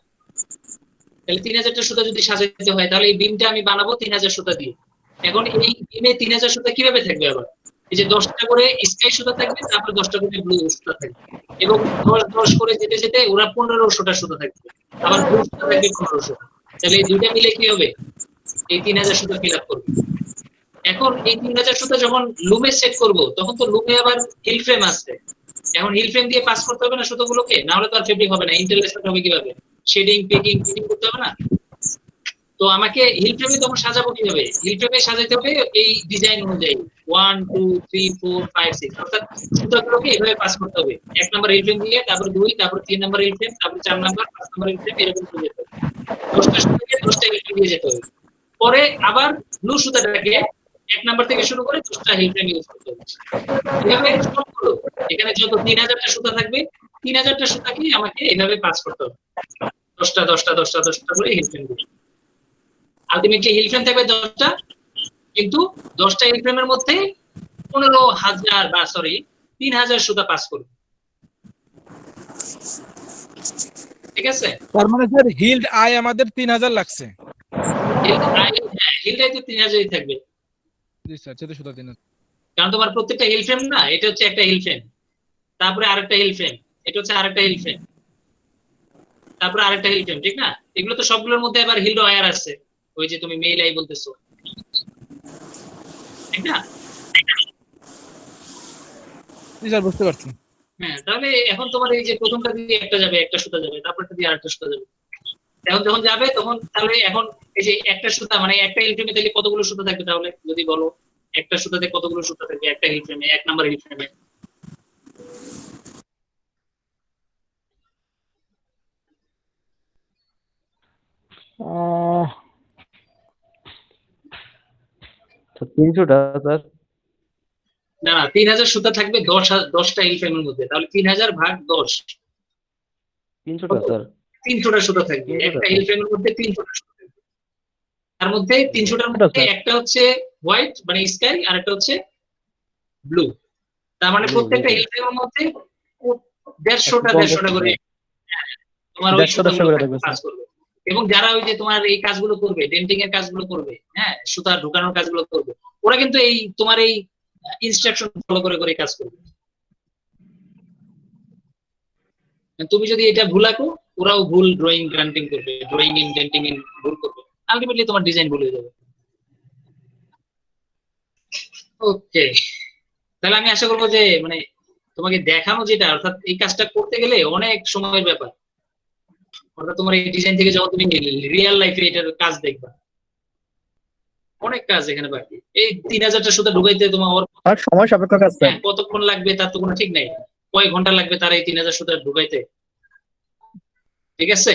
তাহলে 3000টা সুতা যদি সাজাতে হয়, তাহলে এই বিমটা আমি বানাবো 3000 সুতা দিয়ে। এখন এই বিমে 3000 সুতা কিভাবে থাকবে? আবার এই যে 10টা করে স্কাই সুতা থাকবে, তারপরে 10টা করে ব্লু সুতা থাকবে, এবং 10 করে যেতে যেতে ওরা 1500টা সুতা থাকবে, আবার ব্লু সুতা থাকবে 1500টা। তাহলে এই দুইটা মিলে কি হবে? এই 3000 সুতা ফিল আপ করবে। এখন এই 3000 সুতা যখন লুমে সেট করব, তখন তো লুমে আবার হিল ফ্রেম আছে। এখন হিল ফ্রেম দিয়ে পাস করতে হবে না সুতোগুলোকে, না হলে তো আর ফেব্রিক হবে না। ইন্টারলেসমেন্ট হবে কিভাবে? শেডিং, পেকিং, ফিটিং করতে হবে না? তো আমাকে হিল ফ্রেমে তখন সাজাবো কিভাবে? হিল ফ্রেমে সাজাতে হবে এই ডিজাইন অনুযায়ী 1 2 3 4 5 6, অর্থাৎ সুতোগুলোকে এভাবে পাস করতে হবে। 1 নাম্বার হিল ফ্রেম দিয়ে, তারপর 2, তারপর 3 নাম্বার হিল ফ্রেম, তারপর 4 নাম্বার, 5 নাম্বার হিল ফ্রেম, এরকম করে যেতে হবে। 10টা সুতোকে 10টা হিল ফ্রেম দিয়ে যেতে হবে। পরে আবার ব্লু সুতাটাকে 1 নাম্বার থেকে শুরু করে 10টা হিল ফ্রেম ইউজ করতে হবে। এভাবে সবগুলো, এখানে যত 3000টা সুতা থাকবে, 3000টা সুতাকে আমাকে এভাবে পাস করতে হবে, 10টা 10টা 10টা 10টা করে হিল ফ্রেম দিয়ে। আলটিমেটলি হিল ফ্রেম থাকবে 10টা, কিন্তু 10টা হিল ফ্রেমের মধ্যে 15000 বা 3000 সুতা পাস করবে। ঠিক আছে? তার মানে স্যার হিল্ড আই আমাদের 3000 লাগছে। হিলটাই তো 3000ই থাকবে, জি স্যার, সেটা সুতা 3000। কারণ তোমার প্রত্যেকটা হিল ফ্রেম না, এটা হচ্ছে একটা হিল ফ্রেম, তারপরে আরেকটা হিল ফ্রেম, এটা হচ্ছে আরেকটা হিল ফ্রেম, তারপরে আরেকটা হিল ফ্রেম, ঠিক না? এগুলো তো সবগুলোর মধ্যে আবার হিল ওয়্যার আছে, ওই যে তুমি মেইল আই বলতেছো, ঠিক না? জি স্যার, বুঝতে পারছি। হ্যাঁ, তাহলে এখন তোমার এই যে প্রথমটা দিয়ে একটা যাবে, একটা সুতা যাবে, তারপরটা দিয়ে আরেকটা সুতা যাবে। এখন যখন যাবে তখন তাহলে এখন এই যে একটা সুতা, মানে একটা হিল ফ্রেমে তাহলে কতগুলো সুতা থাকবে? তাহলে যদি বলো একটা সুতাতে কতগুলো সুতা থাকবে একটা হিল ফ্রেমে, 1 নাম্বার হিল ফ্রেমে? তো 300টা স্যার। না না, 3000 সুতা থাকবে 10টা হিল ফ্রেমের মধ্যে, তাহলে 3000 ভাগ 10, 300টা স্যার। 300টা সুতা থাকবে একটা হিল ফ্রেমের মধ্যে, 300টা সুতা থাকবে। তার মধ্যে 300টার মধ্যে একটা হচ্ছে হোয়াইট মানে স্কাই, আর একটা হচ্ছে ব্লু। তার মানে প্রত্যেকটা হিল ফ্রেমের মধ্যে 150টা করে তোমার ওই সুতাগুলো পাস করবে। এবং যারা ওই যে তোমার এই কাজগুলো করবে, ডেন্টিং এর কাজগুলো করবে, হ্যাঁ, সুতা ঢুকানোর কাজগুলো করবে, ওরা কিন্তু এই তোমার এই ইনস্ট্রাকশন ফলো করে করে কাজ করবে। তুমি যদি এটা ভুল আঁকো, ওরাও ভুল ড্রয়িং গ্রান্টিং করবে, ড্রয়িং ইন ডেন্টিং ইন ভুল করবে, আলটিমেটলি তোমার ডিজাইন ভুল হয়ে যাবে। ওকে, তাহলে আমি আশা করবো যে মানে তোমাকে দেখানো যেটা, অর্থাৎ এই কাজটা করতে গেলে অনেক সময়ের ব্যাপার, অর্থাৎ তোমার এই ডিজাইন থেকে যখন তুমি রিয়েল লাইফে এটার কাজ দেখবা, অনেক কাজ এখানে বাকি। এই 3000টা সুতা ঢুকাইতে তোমার আর সময় সাপেক্ষ কাজ স্যার। কতক্ষণ লাগবে তার তো কোনো ঠিক নাই, কয় ঘন্টা লাগবে তার এই 3000 সুতা ঢুকাইতে, ঠিক আছে?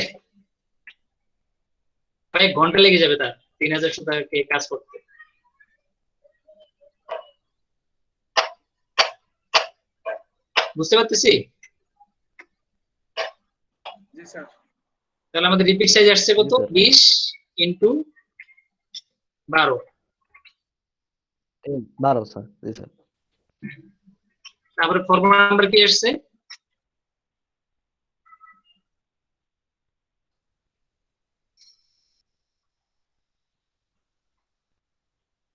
কয়েক ঘন্টা লেগে যাবে তার 3000 সুতাকে কাজ করতে। বুঝতে পারতেছি? জি স্যার। তাহলে আমাদের রিপিট সাইজ আসছে কত? 20 ইনটু 12। 12 স্যার। জি স্যার। তারপরে ফর্মুলা নাম্বার কি আসছে?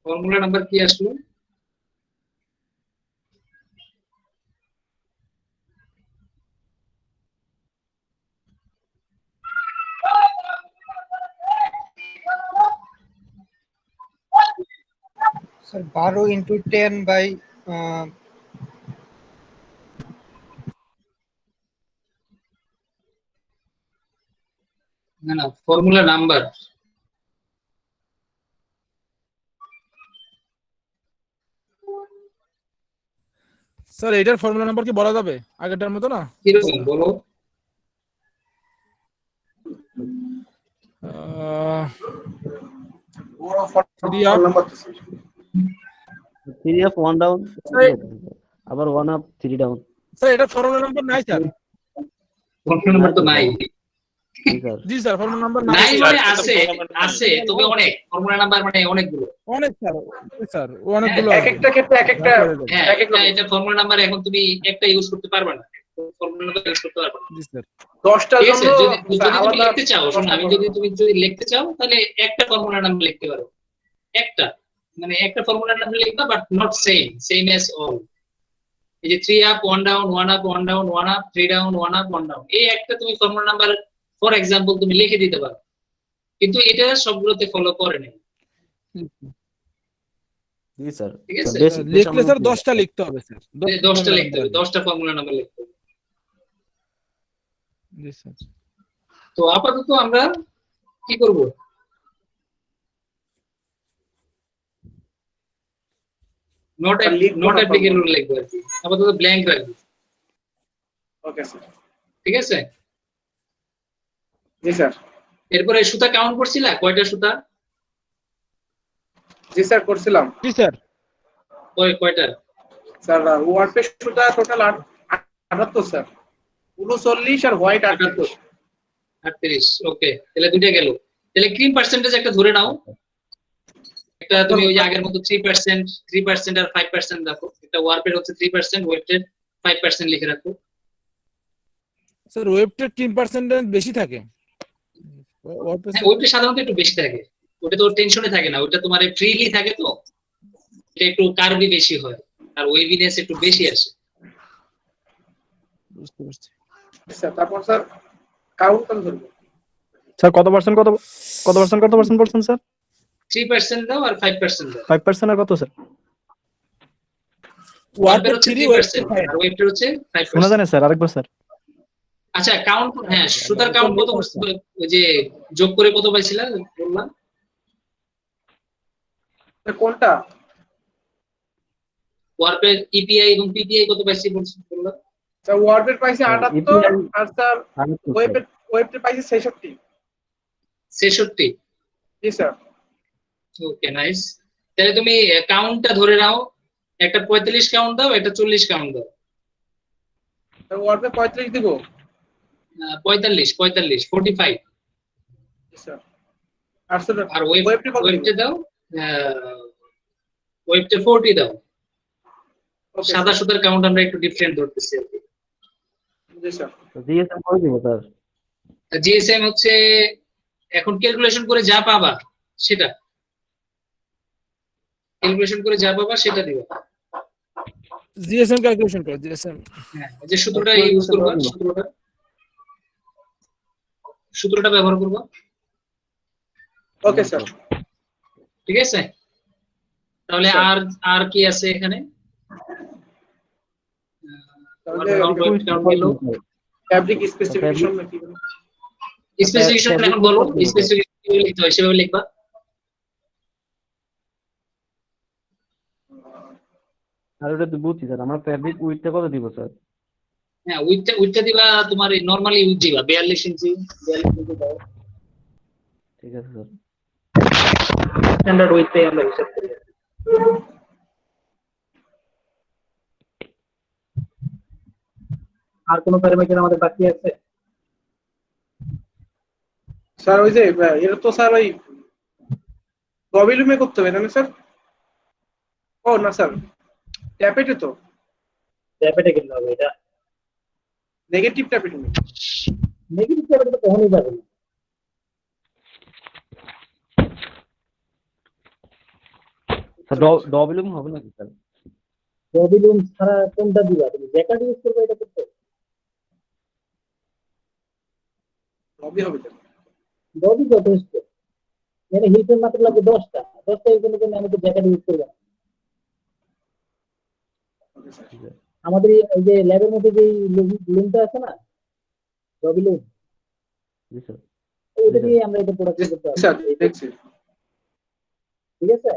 ফর্মুলা নাম্বার কি আসলো? স্যার 12 ইন্টু 10 বাই না না, ফর্মুলা নাম্বার। স্যার এটার ফর্মুলা নাম্বার কি বলা যাবে আগেরটার মতো না? কিরকম বলো? ওরা ফর্মুলা নাম্বার তো স্যার। 3 আপ 1 ডাউন, আবার 1 আপ 3 ডাউন। স্যার এটা ফর্মুলা নাম্বার নাই স্যার। ফর্মুলা নাম্বার তো নাই। জি স্যার। জি স্যার, ফর্মুলা নাম্বার নাই। নাই মানে আছে, আছে তবে অনেক। ফর্মুলা নাম্বার মানে অনেকগুলো। অনেক স্যার, স্যার অনেকগুলো এক একটা ক্ষেত্রে এক একটা হ্যাঁ, এক এক রকম। এটা ফর্মুলা নাম্বার এখন তুমি একটা ইউজ করতে পারবে না, ফর্মুলা নাম্বার ইউজ করতে পারবে না। জি স্যার। 10টার ঠিক আছে, জন্য যদি তুমি আলাদা লিখতে চাও, শোনো, আমি তুমি যদি লিখতে চাও তাহলে একটা ফর্মুলা নাম্বার লিখতে পারো, একটা, মানে একটা ফর্মুলা নাম্বার লিখবা, but not same as all. এই যে 3 up 1 down 1 up 1 down 1 up 3 down 1 up 1 down, এই একটা তুমি ফর্মুলা নাম্বার ফর এক্সাম্পল তুমি লিখে দিতে পারো, কিন্তু এটা সবগুলোতে ফলো করে না। জি স্যার। ঠিক আছে, লিখলে স্যার 10টা লিখতে হবে স্যার। 10টা লিখতে হবে, 10টা ফর্মুলা নাম্বার লিখতে হবে। জি স্যার। তো আপাতত আমরা কি করব? নট অ্যাপ্লিকেবল লিখবো আর কি, আপাতত ব্ল্যাঙ্ক রাখবো। Okay sir. ঠিক আছে, জি স্যার। এরপরে সুতা কাউন্ট করছিলা, কয়টা সুতা? জি স্যার করছিলাম। জি স্যার। কয়টা? স্যার ওয়ার্ডপেজ সুতা টোটাল 78 স্যার, 39 আর হোয়াইট 38। 38। ওকে, তাহলে দুইটা গেল। তাহলে ক্রিম পার্সেন্টেজ একটা ধরে নাও, একটা তুমি ওই যে আগের মতো 3% আর 5% রাখো। একটা ওয়ার্পের হচ্ছে 3%, ওয়েটেড 5% লিখে রাখো। স্যার ওয়েবটা 3% বেশি থাকে। ওয়েটটা সাধারণত একটু বেশি থাকে, ওটা তো টেনশনে থাকে না, ওটা তোমার ফ্রিলি থাকে, তো এটা একটু কার্ভি বেশি হয় আর ওয়েভিনেস একটু বেশি আসে। বুঝতে পারছি স্যার। তারপর স্যার কাউন্ট কত ধরবো? স্যার কত পার্সেন্ট বলছেন স্যার? 3% দাও আর 5% দাও। 5% আর কত স্যার? ওয়ার্পের হচ্ছে 3% আর ওয়েভটার হচ্ছে 5%। শোনা যায় না স্যার, আরেকবার স্যার। আচ্ছা কাউন্ট, হ্যাঁ সুতার কাউন্ট কত, ওই যে যোগ করে কত পাইছিলা বললাম? কোনটা? ওয়ার্পের ইপিআই এবং পিপিআই কত পাইছি বললাম? স্যার ওয়ার্ডের পাইছে 78 আর স্যার ওয়েবটা পাইছে 66। 66। জি স্যার। Okay nice. তাহলে তুমি কাউন্টটা ধরে নাও, একটা 45 কাউন্ট দাও, একটা 40 কাউন্ট দাও। স্যার ওয়ার্ডে 35 দিব। 45 45। জি স্যার। আর স্যার আর ওয়েবটা দাও, ওয়েবটা 40 দাও। সাদা সুতার কাউন্ট আমরা একটু ডিফারেন্ট ধরতেছি আর কি। জি স্যার। জিএসএম করে দিব স্যার। জিএসএম হচ্ছে এখন ক্যালকুলেশন করে যা পাবা সেটা দিবা। জিএসএম ক্যালকুলেশন করো, জিএসএম। হ্যাঁ, যে সূত্রটা ইউজ করবা, সূত্রটা ব্যবহার করবা। Okay sir. ঠিক আছে, তাহলে আর কি আছে এখানে? ফ্যাব্রিক স্পেসিফিকেশন নাকি স্পেসিফিকেশন এখন বলো, স্পেসিফিকেশন কিভাবে লিখতে হয় সেভাবে লিখবা। আর ওটা তো বুঝছি স্যার, আমরা ফ্যাব্রিক উইথটা কত দিব স্যার? হ্যাঁ, উইথটা দিবা তোমার নরমালি উইথ দিবা 42 ইঞ্চি দাও। ঠিক আছে স্যার। স্ট্যান্ডার্ড উইথটাই আমরা হিসাব করি। আর কোন প্যারামিটার আমাদের বাকি আছে? স্যার ওই যে এটা তো স্যার ওই ডব্লিউএম করতে হবে না স্যার? ও না স্যার, ট্যাপেটে তো ট্যাপেটে কিনতে হবে এটা। নেগেটিভ ট্যাপেটে নেগেটিভ ট্যাপেটে তো কখনোই যাবে না। স্যার ডব্লিউএম হবে নাকি স্যার? ডব্লিউএম ছাড়া কোনটা দিবা তুমি? জ্যাকার্ড ইউজ করবে এটা করতে? ডব্লিউ হবে স্যার। ডব্লিউ যথেষ্ট। মানে হিটের মাত্র লাগবে 10টা এর জন্য আমি তো জ্যাকার্ড ইউজ করব না। আমাদের এই যে ল্যাবের মধ্যে যে লুমটা আছে না, ডব্লিউ, জি স্যার, ওইটা দিয়ে আমরা এটা প্রোডাকশন করতে পারবো। স্যার দেখছি ঠিক আছে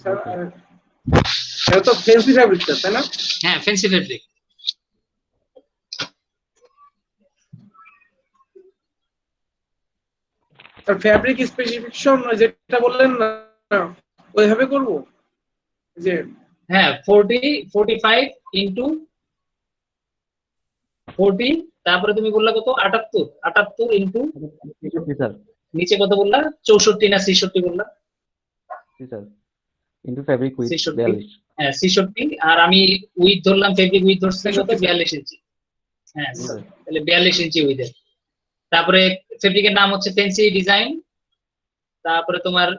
স্যার। এটা তো ফেন্সি ফ্যাব্রিক তাই না? হ্যাঁ, fancy fabric. Sir fabric specification যেটা বললেন না ওইভাবে করব যে? হ্যাঁ, 45 ইনটু 40, তারপরে তুমি বললা কত? 78 ইনটু স্যার নিচে কত বললা? 64 না 66 বললা? জি স্যার, ইনটু ফ্যাব্রিক উইথ 42। হ্যাঁ 66, আর আমি উইথ ধরলাম, ফেব্রিক উইথ ধরছি কত? 42 ইঞ্চি। হ্যাঁ, তাহলে 42 ইঞ্চি উইথের। তারপরে ফেব্রিকের নাম হচ্ছে ফেন্সি ডিজাইন। তারপরে তোমার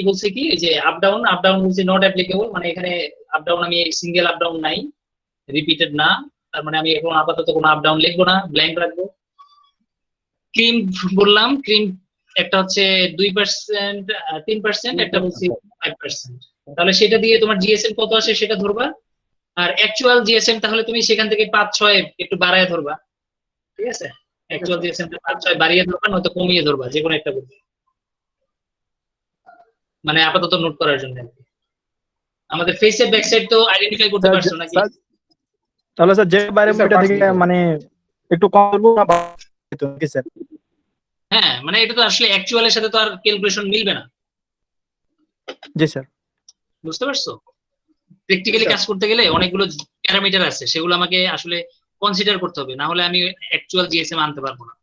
বলছে কি যে আপ ডাউন বলছে নট অ্যাপ্লিকেবল, মানে এখানে আপ ডাউন আমি সিঙ্গেল আপ ডাউন নাই, রিপিটেড না, তার মানে আমি এখন আপাতত কোনো আপ ডাউন লিখবো না, ব্ল্যাঙ্ক রাখবো। ক্রিম বললাম, ক্রিম একটা হচ্ছে 2%, 3%, একটা বলছি 5%। তাহলে সেটা দিয়ে তোমার জিএসএম কত আসে সেটা ধরবা, আর অ্যাকচুয়াল জিএসএম তাহলে তুমি সেখান থেকে 5-6 একটু বাড়ায় ধরবা। ঠিক আছে, অ্যাকচুয়াল জিএসএম 5-6 বাড়িয়ে ধরবা, নয়তো কমিয়ে ধরবা, যে কোনো একটা করবে, মানে আপাতত নোট করার জন্য। আমাদের ফেসের ব্যাক সাইড তো আইডেন্টিফাই করতে পারছো নাকি? তাহলে স্যার যে বাইরে এটা থেকে মানে একটু কম করবো না নাকি স্যার? হ্যাঁ, মানে এটা তো আসলে অ্যাকচুয়ালের সাথে তো আর ক্যালকুলেশন মিলবে না। জি স্যার, বুঝতে পারছো? প্র্যাকটিক্যালি কাজ করতে গেলে অনেকগুলো প্যারামিটার আছে, সেগুলো আমাকে আসলে কনসিডার করতে হবে, না হলে আমি অ্যাকচুয়াল জিএসএম আনতে পারবো না।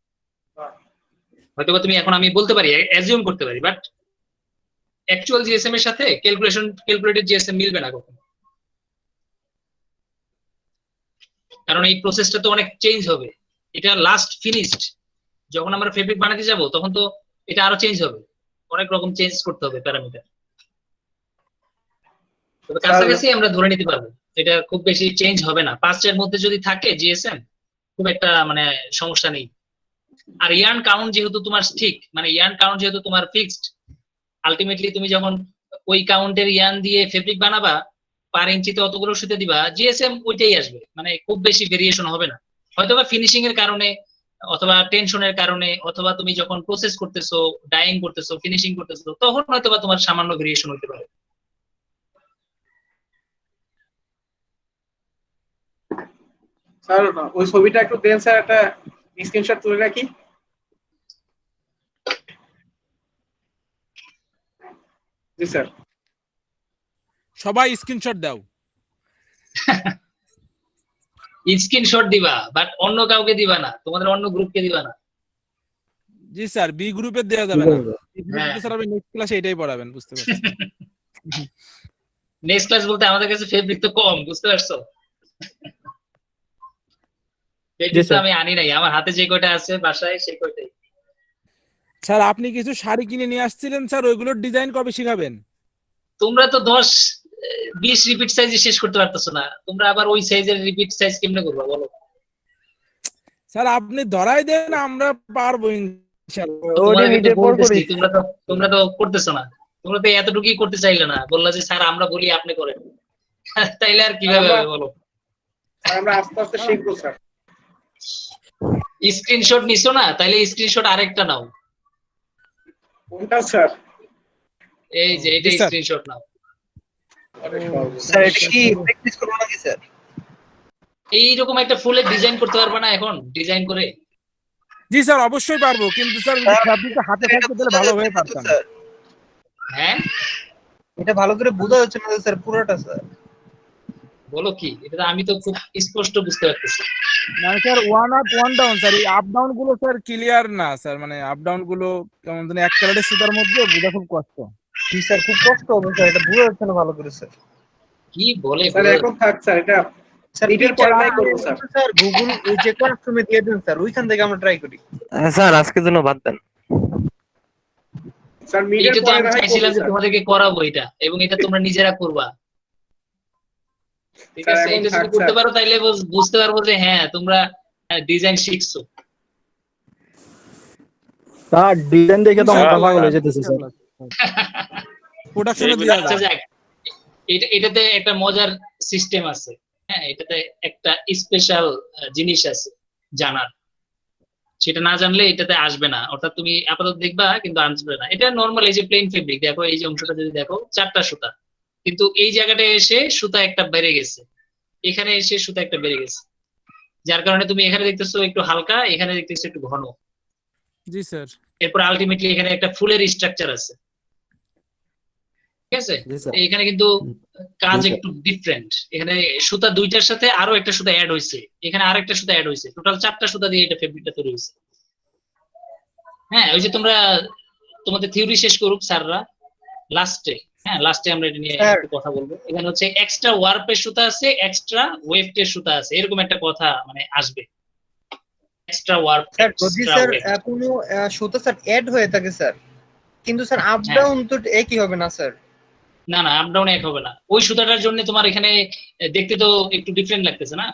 হয়তোবা তুমি এখন আমি বলতে পারি, অ্যাজিউম করতে পারি, বাট অ্যাকচুয়াল জিএসএম এর সাথে ক্যালকুলেটেড জিএসএম মিলবে না কখনো, কারণ এই প্রসেসটা তো অনেক চেঞ্জ হবে। এটা লাস্ট ফিনিশড, যখন আমরা ফেব্রিক বানাতে যাব তখন তো এটা আরো চেঞ্জ হবে, অনেক রকম চেঞ্জ করতে হবে প্যারামিটার। তবে কাছাকাছি আমরা ধরে নিতে পারবো এটা খুব বেশি চেঞ্জ হবে না, 5 এর মধ্যে যদি থাকে জিএসএম খুব একটা মানে সমস্যা নেই। আর ইয়ার্ন কাউন্ট যেহেতু তোমার ঠিক, মানে ইয়ার্ন কাউন্ট যেহেতু তোমার ফিক্সড, আলটিমেটলি তুমি যখন ওই কাউন্টের ইয়ার্ন দিয়ে ফেব্রিক বানাবা, পার ইঞ্চিতে অতগুলো সুতা দিবা, জিএসএম ওইটাই আসবে, মানে খুব বেশি ভেরিয়েশন হবে না। হয়তোবা ফিনিশিং এর কারণে, অথবা টেনশনের কারণে, অথবা তুমি যখন প্রসেস করতেছো, ডাইং করতেছো, ফিনিশিং করতেছো, তখন হয়তোবা তোমার সামান্য ভেরিয়েশন হতে পারে। স্যার ওই ছবিটা একটু দেন স্যার, একটা স্ক্রিনশট তুলে রাখি। জি স্যার। সবাই স্ক্রিনশট দাও। স্ক্রিনশট দিবা, বাট অন্য কাউকে দিবা না, তোমাদের অন্য গ্রুপকে দিবা না। জি স্যার, বি গ্রুপে দেওয়া যাবে না। স্যার আপনি নেক্সট ক্লাসে এটাই পড়াবেন, বুঝতে পারছি। নেক্সট ক্লাস বলতে আমাদের কাছে ফেব্রিক তো কম, বুঝতে পারছো? ফেব্রিক তো আমি আনি নাই, আমার হাতে যে কয়টা আছে বাসায় সেই কয়টাই। স্যার আপনি কিছু শাড়ি কিনে নিয়ে আসছিলেন স্যার, ওইগুলোর ডিজাইন কবে শিখাবেন? তোমরা তো 10-20 রিপিট সাইজে শেষ করতে পারতেছো না, তোমরা আবার ওই সাইজের রিপিট সাইজ কেমনে করবা বলো? স্যার আপনি ধরাই দেন, আমরা পারবো ইনশাআল্লাহ। তোমাদেরকে তো বলতেছি, তোমরা তো করতেছো না। তোমরা তো এতটুকুই করতে চাইলে না, বললা যে স্যার আমরা বলি আপনি করেন। তাইলে আর কিভাবে হবে বলো? আমরা আস্তে আস্তে শিখবো স্যার। স্ক্রিনশট নিছো না, তাইলে স্ক্রিনশট আরেকটা নাও। কোনটা স্যার? এই যে এটা স্ক্রিনশট নাও। স্যার এটা কি প্র্যাকটিস করব নাকি স্যার? এইরকম একটা ফুলের ডিজাইন করতে পারবা না এখন, ডিজাইন করে? জি স্যার অবশ্যই পারবো, কিন্তু স্যার ফ্যাব্রিকটা হাতে থাকতে তাহলে ভালো হয়ে পারতাম। হ্যাঁ এটা ভালো করে বোঝা যাচ্ছে না স্যার পুরোটা স্যার। বলো কি? এটা আমি তো খুব স্পষ্ট বুঝতে পারতেছি। মানে sir one up one down sir, এই আপ ডাউন গুলো স্যার ক্লিয়ার না স্যার, মানে আপ ডাউন গুলো কেমন জানি এক কালারের সুতার মধ্যে বোঝা খুব কষ্ট। জি স্যার খুব কষ্ট হবে স্যার, এটা বোঝা যাচ্ছে না ভালো করে স্যার। কি বলে স্যার এখন থাক স্যার, এটা স্যার নিজের পড়াই করব স্যার। স্যার গুগল ওই যে ক্লাসরুমে দিয়ে দেন স্যার, ওইখান থেকে আমরা ট্রাই করি। স্যার আজকের জন্য বাদ দেন স্যার। মিডের এটা তো পরে আমি না হয় চাইছিলাম যে করব তোমাদেরকে করাবো এটা, এবং এটা তোমরা নিজেরা করবা। ঠিক স্যার, আছে, এখন এটা থাক যদি করতে স্যার। পারো তাইলে বুঝতে পারবো যে হ্যাঁ তোমরা ডিজাইন শিখছো। তার ডিজাইন দেখে তো আমরা পাগল হয়ে যেতেছি স্যার। প্রোডাকশনে দেওয়া আচ্ছা যায়। যাক, এটাতে একটা মজার সিস্টেম আছে। হ্যাঁ, এটাতে একটা স্পেশাল জিনিস আছে জানার, সেটা না জানলে এটাতে আসবে না। অর্থাৎ তুমি আপাতত দেখবা কিন্তু আসবে না। এটা নর্মাল, এই যে প্লেন ফেব্রিক দেখো, এই যে অংশটা যদি দেখো 4টা সুতা, কিন্তু এই জায়গাটায় এসে সুতা একটা বেড়ে গেছে, এখানে এসে সুতা একটা বেড়ে গেছে, যার কারণে তুমি এখানে দেখতেছো একটু হালকা, এখানে দেখতেছো একটু ঘন। জি স্যার। এরপর আলটিমেটলি এখানে একটা ফুলের স্ট্রাকচার আছে। ঠিক আছে, জি স্যার। এখানে কিন্তু কাজ জি স্যার। একটু ডিফারেন্ট। এখানে সুতা দুইটার সাথে আরো একটা সুতা অ্যাড হয়েছে, এখানে আরেকটা সুতা অ্যাড হয়েছে, টোটাল 4টা সুতা দিয়ে এটা ফেব্রিকটা তৈরি হয়েছে। হ্যাঁ, ওই যে তোমরা তোমাদের থিওরি শেষ করুক স্যাররা, লাস্টে লাস্টে আমরা এটা নিয়ে একটু কথা বলবো। এখানে হচ্ছে এক্সট্রা ওয়ার্পের সুতা আছে, এক্সট্রা ওয়েফটের সুতা আছে, এরকম একটা কথা মানে আসবে। এক্সট্রা ওয়ার্প, স্যার যদি স্যার কোনো সুতা স্যার অ্যাড হয়ে থাকে স্যার, কিন্তু স্যার আপ ডাউন তো একই হবে না স্যার? না না, আপ ডাউন এক হবে না। ওই সুতাটার জন্য তোমার এখানে দেখতে তো একটু ডিফারেন্ট লাগতেছে না,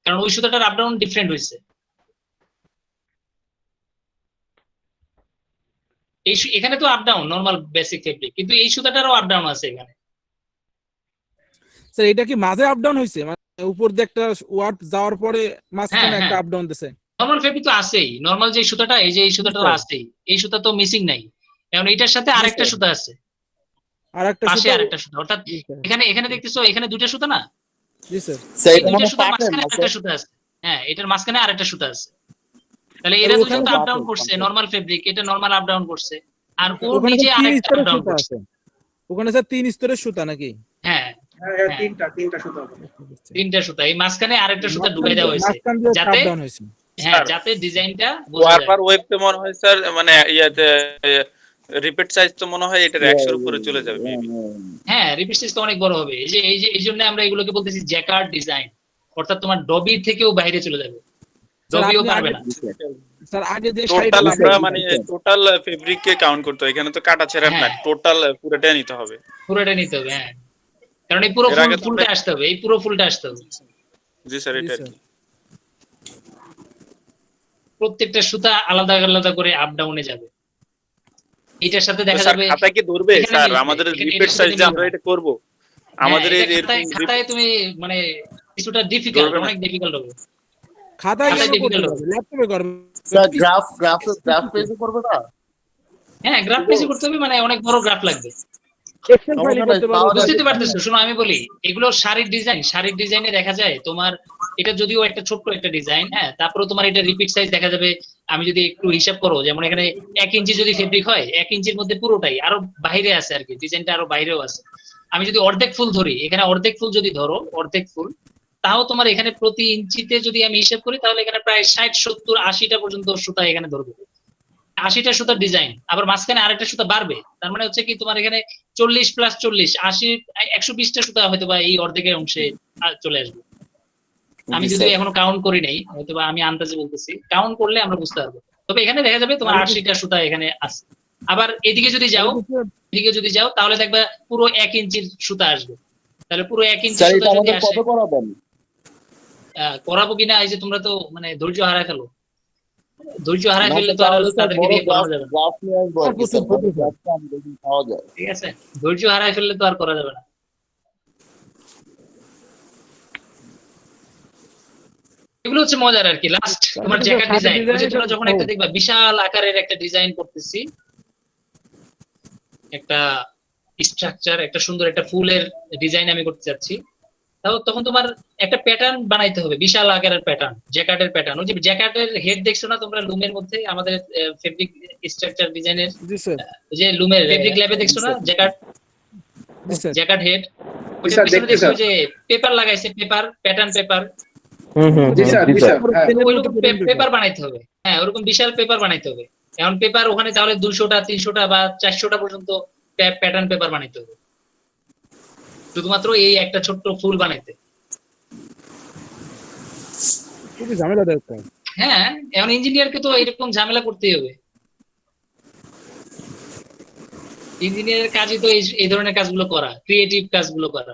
কারণ ওই সুতাটার আপ ডাউন ডিফারেন্ট হয়েছে। এখানে তো up down normal basic fabric, কিন্তু এই সুতাটারও আপ ডাউন আছে এখানে। স্যার এটা কি মাঝে আপ ডাউন হইছে, মানে উপর দিয়ে একটা ওয়ার্প যাওয়ার পরে মাঝখানে একটা আপ ডাউন দিছে? নরমাল ফেব্রিক তো আছেই, নরমাল যে সুতাটা, এই যে এই সুতাটা আছেই, এই সুতা তো মিসিং নাই, কারণ এটার সাথে আরেকটা সুতা আছে, আরেকটা পাশে সুতা। আরেকটা সুতা। অর্থাৎ এখানে দেখতেছো এখানে দুইটা সুতা না? জি স্যার। স্যার এই এটা দুইটা মনে সুতার পাটেন মাঝখানে আছে। আরেকটা সুতা আছে। হ্যাঁ, এটার মাঝখানে আরেকটা সুতা আছে। তাহলে এরা দুজন তো আপ ডাউন করছে, নরমাল ফেব্রিক, এটা নরমাল আপ ডাউন করছে, আর ওর ওখানে নিচে 3 আরেকটা আপ স্তরের ডাউন সুতা করছে। আছে। ওখানে স্যার 3 স্তরের সুতা নাকি? হ্যাঁ, হ্যাঁ, তিনটা সুতা হবে। 3টা সুতা, এই মাঝখানে আরেকটা সুতা ঢুকাই দেওয়া হয়েছে, মাঝখান দিয়ে যাতে আপ ডাউন হইছে। যাতে ডিজাইনটা বোঝা ওয়ার্প যায়। আর ওয়েব তো মনে হয় স্যার মানে ইয়াতে রিপিট সাইজ তো মনে হয় এটার 100 এর উপরে চলে যাবে মেবি। হ্যাঁ, রিপিট সাইজ তো অনেক বড় হবে। এই জন্য আমরা এগুলোকে বলতেছি জ্যাকার্ড ডিজাইন, অর্থাৎ তোমার ডবি থেকেও বাইরে চলে যাবে, ডবিও পারবে না। স্যার আগে যে টোটাল আমরা মানে টোটাল ফেব্রিক কে কাউন্ট করতে হয়, এখানে তো কাটা ছেঁড়া না, টোটাল পুরোটাই নিতে হবে। পুরোটা নিতে হবে, হ্যাঁ, কারণ এই পুরো ফুলটা আসতে হবে, এই পুরো ফুলটা আসতে হবে। জি স্যার, এটা প্রত্যেকটা সুতা আলাদা আলাদা করে আপ ডাউনে যাবে। এটার সাথে দেখা স্যার যাবে খাতা কি ধরবে স্যার আমাদের রিপিট সাইজ যে আমরা এটা করব, আমাদের এই খাতায় তুমি মানে কিছুটা ডিফিকাল্ট, অনেক ডিফিকাল্ট হবে। খাতায় কেন করতে হবে, ল্যাপটপে করবে স্যার। গ্রাফ পেজে করবে না? হ্যাঁ, গ্রাফ পেজে করতে হবে, মানে অনেক বড় গ্রাফ লাগবে। এক্সেল ফাইলে করতে পারবে। বুঝতে পারতেছো? শোনো আমি বলি, এগুলো শারীরিক ডিজাইনে দেখা যায় তোমার এটা যদিও একটা ছোট্ট একটা ডিজাইন, হ্যাঁ, তারপরে তোমার এটা রিপিট সাইজ দেখা যাবে। আমি যদি একটু হিসাব করো, যেমন এখানে 1 ইঞ্চি যদি ফেব্রিক হয়, 1 ইঞ্চির মধ্যে পুরোটাই আরো বাইরে আছে আর কি, ডিজাইনটা আরো বাইরেও আছে। আমি যদি অর্ধেক ফুল ধরি, এখানে অর্ধেক ফুল যদি ধরো, অর্ধেক ফুল, তাও তোমার এখানে প্রতি ইঞ্চিতে যদি আমি হিসাব করি, তাহলে এখানে প্রায় 60, 70, 80টা পর্যন্ত সুতা এখানে ধরবে। 80টা সুতার ডিজাইন, আবার মাঝখানে আরেকটা সুতা বাড়বে। তার মানে হচ্ছে কি তোমার এখানে 40 + 40, 80, 120টা সুতা হয়তো বা এই অর্ধেকের অংশে চলে আসবে। আমি যদি এখনো কাউন্ট করি নাই, হয়তো বা আমি আন্দাজে বলতেছি, কাউন্ট করলে আমরা বুঝতে পারবো। তবে এখানে দেখা যাবে তোমার 80টা সুতা এখানে আছে। আবার এদিকে যদি যাও তাহলে দেখবা পুরো 1 ইঞ্চির সুতা আসবে। তাহলে পুরো 1 ইঞ্চি স্যার সুতা এটা যদি আমাদের আসে, কত করাবেন? করাবো কিনা এই যে তোমরা তো মানে ধৈর্য হারায় ফেলো। ধৈর্য হারায় না ফেললে স্যার, তো আর তাহলে স্যার তাদেরকে বড় দিয়ে করানো যাবে না। গ্রাফ নিয়ে আসবো আর কি স্যার, বড় গ্রাফটা আমি দেখি পাওয়া যায়। ঠিক আছে, ধৈর্য হারায় ফেললে তো আর করা যাবে না। এগুলো হচ্ছে মজার আর কি। লাস্ট তোমার জ্যাকেট ডিজাইন, ওই যে তোমরা যখন একটা দেখবা বিশাল আকারের একটা ডিজাইন করতেছি, একটা স্ট্রাকচার, একটা সুন্দর একটা ফুলের ডিজাইন আমি করতে যাচ্ছি, তখন তোমার একটা প্যাটার্ন বানাইতে হবে, বিশাল আকারের প্যাটার্ন, জ্যাকেটের প্যাটার্ন। ওই যে জ্যাকেটের হেড দেখছো না তোমরা লুমের মধ্যে, আমাদের ফেব্রিক স্ট্রাকচার ডিজাইনের যে লুমের ফেব্রিক ল্যাবে দেখছো না জ্যাকেট হেড, ওইটার পিছনে দেখছো যে পেপার লাগাইছে, পেপার প্যাটার্ন পেপার। পেপার বানাইতে হবে, হ্যাঁ ওরকম বিশাল পেপার বানাইতে হবে। এখন পেপার ওখানে তাহলে 200টা 300টা বা 400টা পর্যন্ত প্যাটার্ন পেপার বানাইতে হবে শুধুমাত্র এই একটা ছোট্ট ফুল বানাইতে। খুবই ঝামেলাদায়ক। হ্যাঁ, এখন ইঞ্জিনিয়ারকে তো এরকম ঝামেলা করতেই হবে। ইঞ্জিনিয়ারের কাজই তো এই ধরনের কাজগুলো করা, ক্রিয়েটিভ কাজগুলো করা।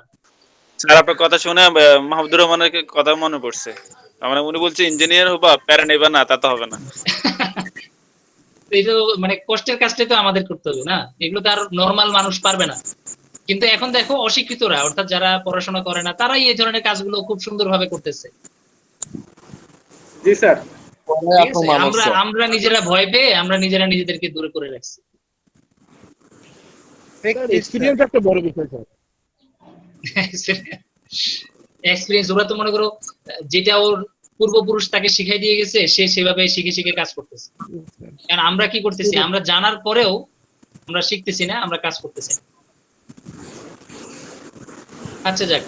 স্যার আপনার কথা শুনে মাহমুদুর রহমানের কথা মনে পড়ছে। আমরা উনি বলছে ইঞ্জিনিয়ার হবা, প্যারা নেবা না, তা তো হবে না। এই তো মানে কষ্টের কাজটাই তো আমাদের করতে হবে না, এগুলো তো আর নরমাল মানুষ পারবে না। কিন্তু এখন দেখো অশিক্ষিতরা, অর্থাৎ যারা পড়াশোনা করে না, তারাই এই ধরনের কাজগুলো খুব সুন্দরভাবে করতেছে। জি স্যার, আমরা নিজেরা ভয় পেয়ে আমরা নিজেরা নিজেদেরকে দূরে করে রাখছি। এক্সপেরিয়েন্স একটা বড় বিষয় স্যার। এক্সপেরিয়েন্স, ওরা তো মনে করো যেটা ওর পূর্বপুরুষ তাকে শিখাই দিয়ে গেছে, সে সেভাবে শিখে শিখে কাজ করতেছে। কারণ আমরা কি করতেছি, আমরা জানার পরেও আমরা শিখতেছি না, আমরা কাজ করতেছি না। আচ্ছা যাক,